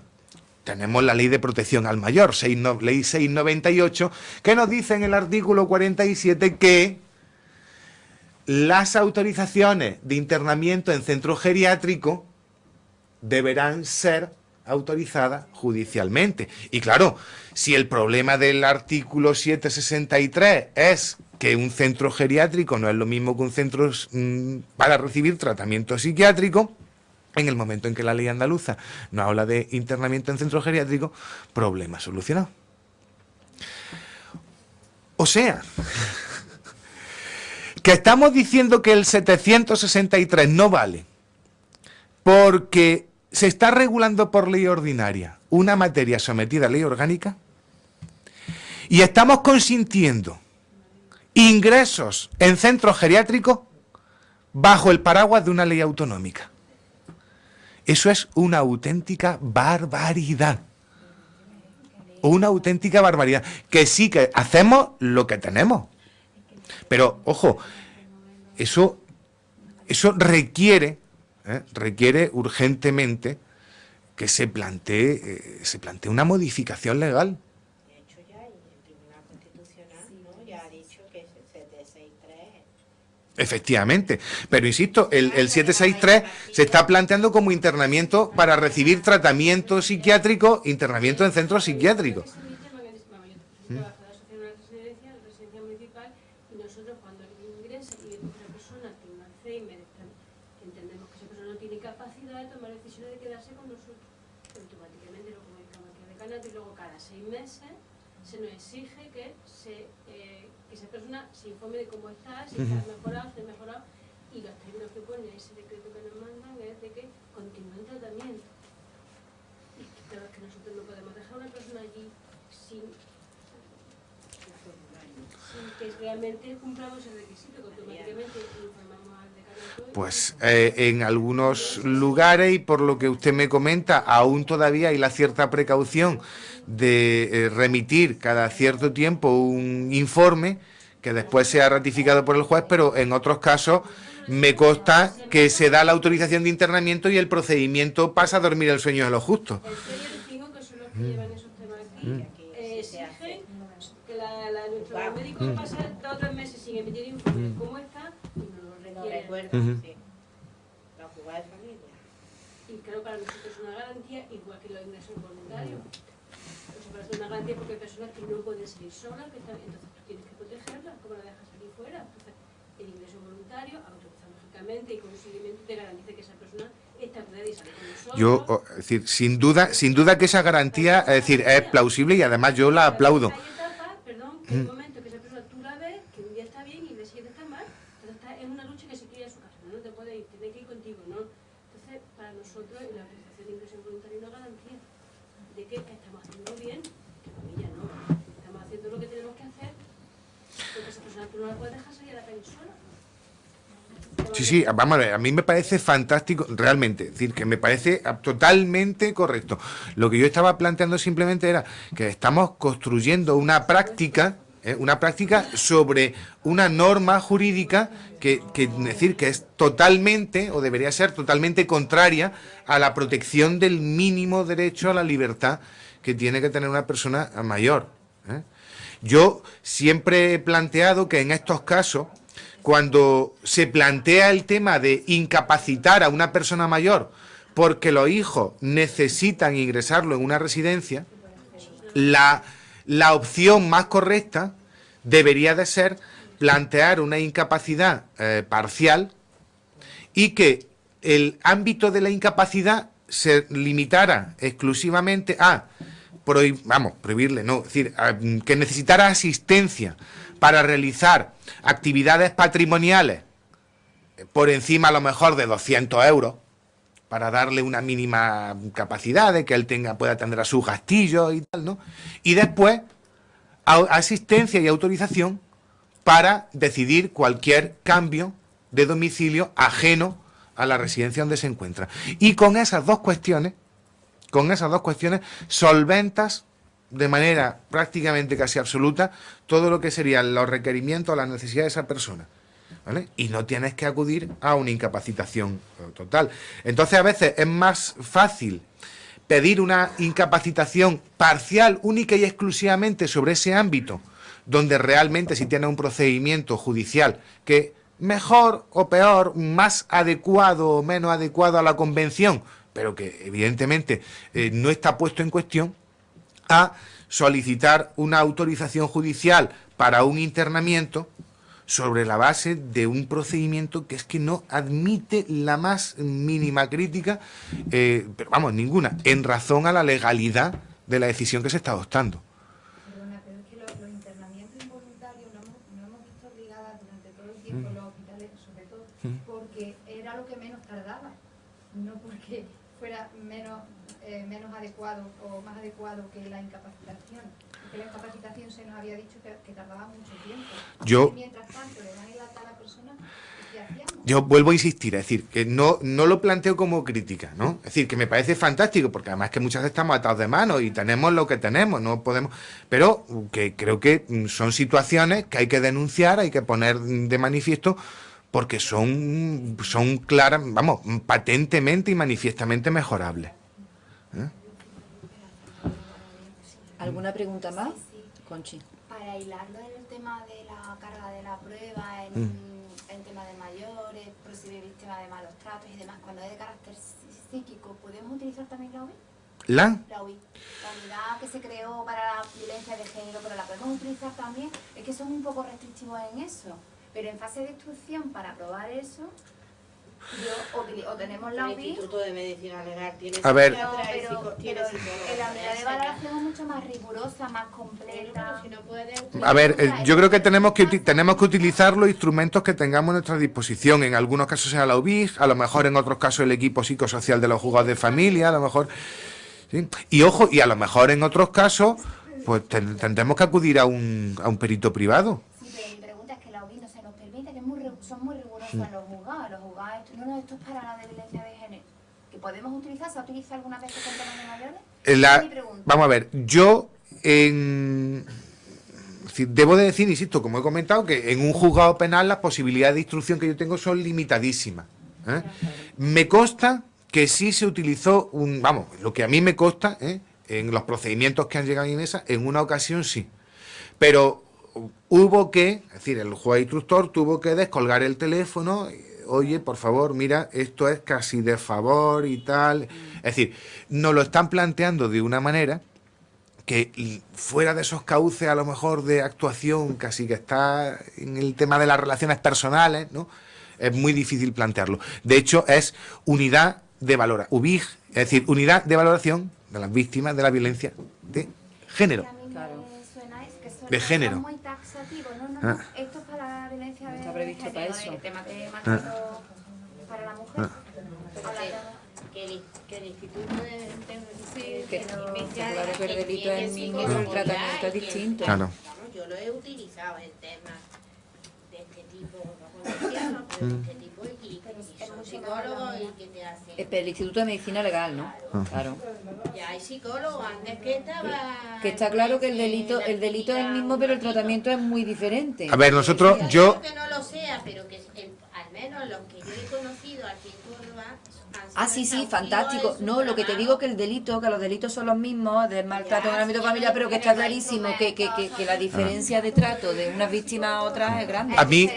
Tenemos la ley de protección al mayor, ley 698, que nos dice en el artículo 47 que las autorizaciones de internamiento en centro geriátrico deberán ser autorizadas judicialmente. Y claro, si el problema del artículo 763 es que un centro geriátrico no es lo mismo que un centro para recibir tratamiento psiquiátrico, en el momento en que la ley andaluza nos habla de internamiento en centro geriátrico, problema solucionado. O sea, que estamos diciendo que el 763 no vale porque se está regulando por ley ordinaria una materia sometida a ley orgánica y estamos consintiendo ingresos en centros geriátricos bajo el paraguas de una ley autonómica. Eso es una auténtica barbaridad. Una auténtica barbaridad. Que sí, que hacemos lo que tenemos. Pero, ojo, eso requiere urgentemente que se plantee una modificación legal. De hecho, ya el Tribunal Constitucional, ¿no?, ya ha dicho que el 763... Efectivamente, pero insisto, el 763 se está planteando como internamiento para recibir tratamiento psiquiátrico, internamiento en centros psiquiátricos. Residencia municipal, y nosotros cuando ingresa y otra persona tiene un Alzheimer, entendemos que esa persona no tiene capacidad de tomar decisiones de quedarse con nosotros, automáticamente lo comunicamos aquí al decanato y luego cada 6 meses se nos exige que esa persona se informe de cómo está, si está mejorado, si no ha mejorado, y los términos que pone ese decreto que nos mandan es de que continúe el tratamiento. Y claro, es que nosotros no podemos dejar a una persona allí sin que realmente cumplamos el requisito, que automáticamente informamos al decanato. Pues en algunos lugares, y por lo que usted me comenta, aún todavía hay la cierta precaución de remitir cada cierto tiempo un informe que después sea ratificado por el juez, pero en otros casos me consta que se da la autorización de internamiento y el procedimiento pasa a dormir el sueño de los justos. El CEDIR que son los que llevan esos temas aquí, exigen que nuestro médico pasa 2 o 3 meses sin emitir informe de cómo está y nos lo requiere. Sí. La jugada de familia. Y claro, para nosotros es una garantía, igual que los ingresos voluntarios. O sea, para nosotros es una garantía porque hay personas que no pueden salir solas, entonces tú tienes que protegerlas, como la dejas salir fuera. Entonces, el ingreso voluntario, automáticamente y con un seguimiento, te garantiza que esa persona está ready y sale con nosotros. Es decir, sin duda que esa garantía, es plausible y además yo la aplaudo. Hay etapas, perdón, que hay un momento que esa persona tú la ves, que un día está bien y el día siguiente está mal, entonces está en una lucha que se quiere ir a su casa, no te puede ir, tiene que ir contigo, ¿no? Entonces, para nosotros, la autorización de ingreso voluntario es una garantía de que estamos haciendo bien, que familia no, estamos haciendo lo que tenemos que hacer, porque esa persona tú no la puedes dejar salir a la calle sola. Sí, vamos a ver, a mí me parece fantástico, realmente, es decir, que me parece totalmente correcto. Lo que yo estaba planteando simplemente era que estamos construyendo una práctica sobre una norma jurídica que decir que es totalmente, o debería ser totalmente contraria a la protección del mínimo derecho a la libertad que tiene que tener una persona mayor. Yo siempre he planteado que en estos casos, cuando se plantea el tema de incapacitar a una persona mayor porque los hijos necesitan ingresarlo en una residencia, la opción más correcta debería de ser plantear una incapacidad parcial y que el ámbito de la incapacidad se limitara exclusivamente a prohibirle, no, es decir, que necesitara asistencia para realizar actividades patrimoniales por encima a lo mejor de 200 euros, para darle una mínima capacidad de que él pueda atender a sus gastillos y tal, ¿no? Y después, asistencia y autorización para decidir cualquier cambio de domicilio ajeno a la residencia donde se encuentra. Y con esas dos cuestiones solventas de manera prácticamente casi absoluta todo lo que serían los requerimientos, las necesidades de esa persona, ¿vale? Y no tienes que acudir a una incapacitación total. Entonces, a veces es más fácil pedir una incapacitación parcial, única y exclusivamente sobre ese ámbito, donde realmente si tiene un procedimiento judicial que mejor o peor, más adecuado o menos adecuado a la convención, pero que evidentemente no está puesto en cuestión, a solicitar una autorización judicial para un internamiento sobre la base de un procedimiento que es que no admite la más mínima crítica, pero vamos, ninguna, en razón a la legalidad de la decisión que se está adoptando. Perdona, pero es que los internamientos involuntarios no hemos visto obligadas durante todo el tiempo en los hospitales, sobre todo porque era lo que menos tardaba, no porque fuera menos adecuado o más adecuado que la incapacitación. Porque la incapacitación se nos había dicho que tardaba mucho tiempo. Mientras tanto, le dan el alta a la persona, ¿qué hacíamos? Yo vuelvo a insistir, es decir, que no lo planteo como crítica, ¿no? Es decir, que me parece fantástico, porque además que muchas veces estamos atados de manos y tenemos lo que tenemos, no podemos, pero que creo que son situaciones que hay que denunciar, hay que poner de manifiesto, porque son claras, vamos, patentemente y manifiestamente mejorables. ¿Alguna pregunta más? Sí. Conchi. Para hilarlo en el tema de la carga de la prueba, en tema de mayores, posible víctima de malos tratos y demás, cuando es de carácter psíquico, ¿podemos utilizar también la UI? La UI, la unidad que se creó para la violencia de género, pero la podemos utilizar también, es que son un poco restrictivos en eso, pero en fase de instrucción para probar eso, o tenemos la El UI. Instituto de Medicina Legal tiene A ver. psiquiatra y Pero psicólogo. en la unidad de valoración es mucho más rigurosa, más completa. Si no puede, A ver, yo creo que tenemos que utilizar los instrumentos que tengamos a nuestra disposición. En algunos casos sea la UBIG, a lo mejor en otros casos el equipo psicosocial de los juzgados de familia, a lo mejor, ¿sí? Y ojo, y a lo mejor en otros casos, pues tendremos que acudir a un perito privado. Sí, pero mi pregunta es que la UBI no se nos permite, que son muy rigurosos en los juzgados. Los juzgados, esto es para la de violencia de género. ¿Que podemos utilizar? ¿Se ha utilizado alguna vez con temas de mayores? Esa es mi pregunta. Vamos a ver, yo debo de decir, insisto, como he comentado, que en un juzgado penal las posibilidades de instrucción que yo tengo son limitadísimas, ¿eh? Me consta que sí se utilizó lo que a mí me consta, en los procedimientos que han llegado a mi mesa, en una ocasión sí, pero es decir, el juez instructor tuvo que descolgar el teléfono. Oye, por favor, mira, esto es casi de favor y tal. Es decir, nos lo están planteando de una manera que fuera de esos cauces a lo mejor de actuación, casi que está en el tema de las relaciones personales, ¿no? Es muy difícil plantearlo. De hecho, es unidad de valoración, UBIG, es decir, unidad de valoración de las víctimas de la violencia de género. De género. Muy taxativo, no. Esto es para la violencia de Está previsto género, para eso. el tema de maltrato para la mujer. que el Instituto de Que claro que el delito tiene es niño, psicología el tratamiento y es que- distinto. Claro. Vamos, yo lo he utilizado en temas de este tipo, no conocidos, pero de este tipo y son psicólogos y que te hacen. Pero el Instituto de Medicina Legal, ¿no? Claro. Ya hay psicólogos antes que estaba. Que está claro que el delito es el mismo, pero el tratamiento es muy diferente. A ver, nosotros, Sí, yo... que no lo sea, pero que al menos los que yo he conocido aquí en Córdoba Ah, sí, sí, fantástico. No, lo que te digo que los delitos son los mismos, del maltrato en el ámbito familiar, pero que está clarísimo que la diferencia de trato de unas víctimas a otras es grande. A mí,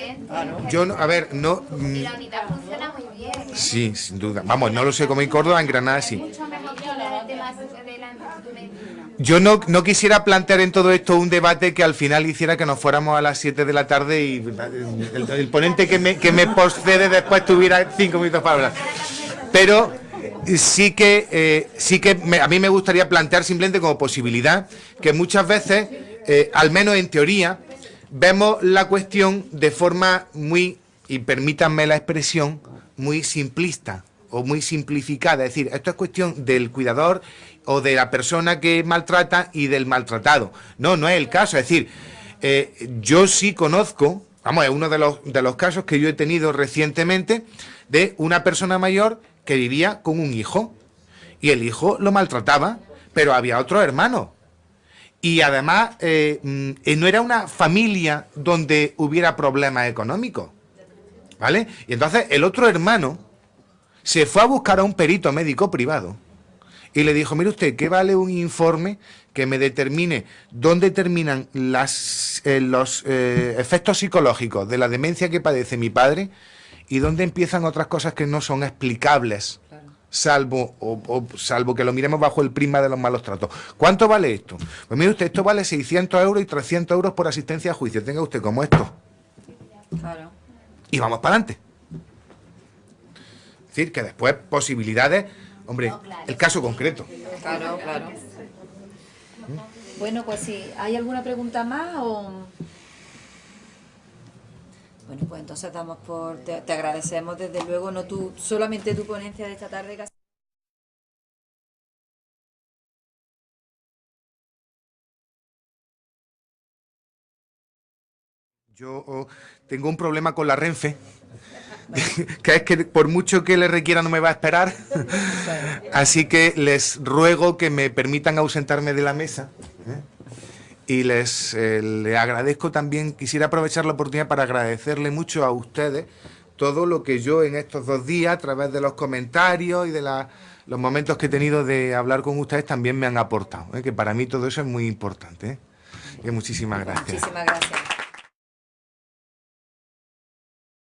yo, a ver, no... Y la unidad funciona muy bien. Sí, sin duda. Vamos, no lo sé como en Córdoba, en Granada sí. Mucho mejor que el tema de la medicina. Yo no quisiera plantear en todo esto un debate que al final hiciera que nos fuéramos a las 7 de la tarde y el ponente que me procede después tuviera 5 minutos para hablar. Pero sí que a mí me gustaría plantear simplemente como posibilidad que muchas veces, al menos en teoría, vemos la cuestión de forma muy, y permítanme la expresión, muy simplista o muy simplificada. Es decir, esto es cuestión del cuidador o de la persona que maltrata y del maltratado. No es el caso. Es decir, yo sí conozco, es uno de los casos que yo he tenido recientemente de una persona mayor que vivía con un hijo y el hijo lo maltrataba, pero había otro hermano. Y además no era una familia donde hubiera problemas económicos, ¿vale? Y entonces el otro hermano se fue a buscar a un perito médico privado y le dijo, mire usted, ¿qué vale un informe que me determine dónde terminan los efectos psicológicos de la demencia que padece mi padre y dónde empiezan otras cosas que no son explicables? Salvo que lo miremos bajo el prisma de los malos tratos. ¿Cuánto vale esto? Pues mire usted, esto vale 600 euros y 300 euros por asistencia a juicio. Tenga usted como esto. Claro. Y vamos para adelante. Es decir, que después posibilidades, hombre, No, claro. el caso concreto. Claro. Bueno, pues sí, ¿hay alguna pregunta más o...? Bueno, pues entonces te agradecemos desde luego, no tú, solamente tu ponencia de esta tarde. Yo tengo un problema con la Renfe, que es que por mucho que le requiera no me va a esperar, así que les ruego que me permitan ausentarme de la mesa, y le agradezco también, quisiera aprovechar la oportunidad para agradecerle mucho a ustedes todo lo que yo en estos 2 días, a través de los comentarios y de los momentos que he tenido de hablar con ustedes, también me han aportado, que para mí todo eso es muy importante, y muchísimas gracias. Muchísimas gracias.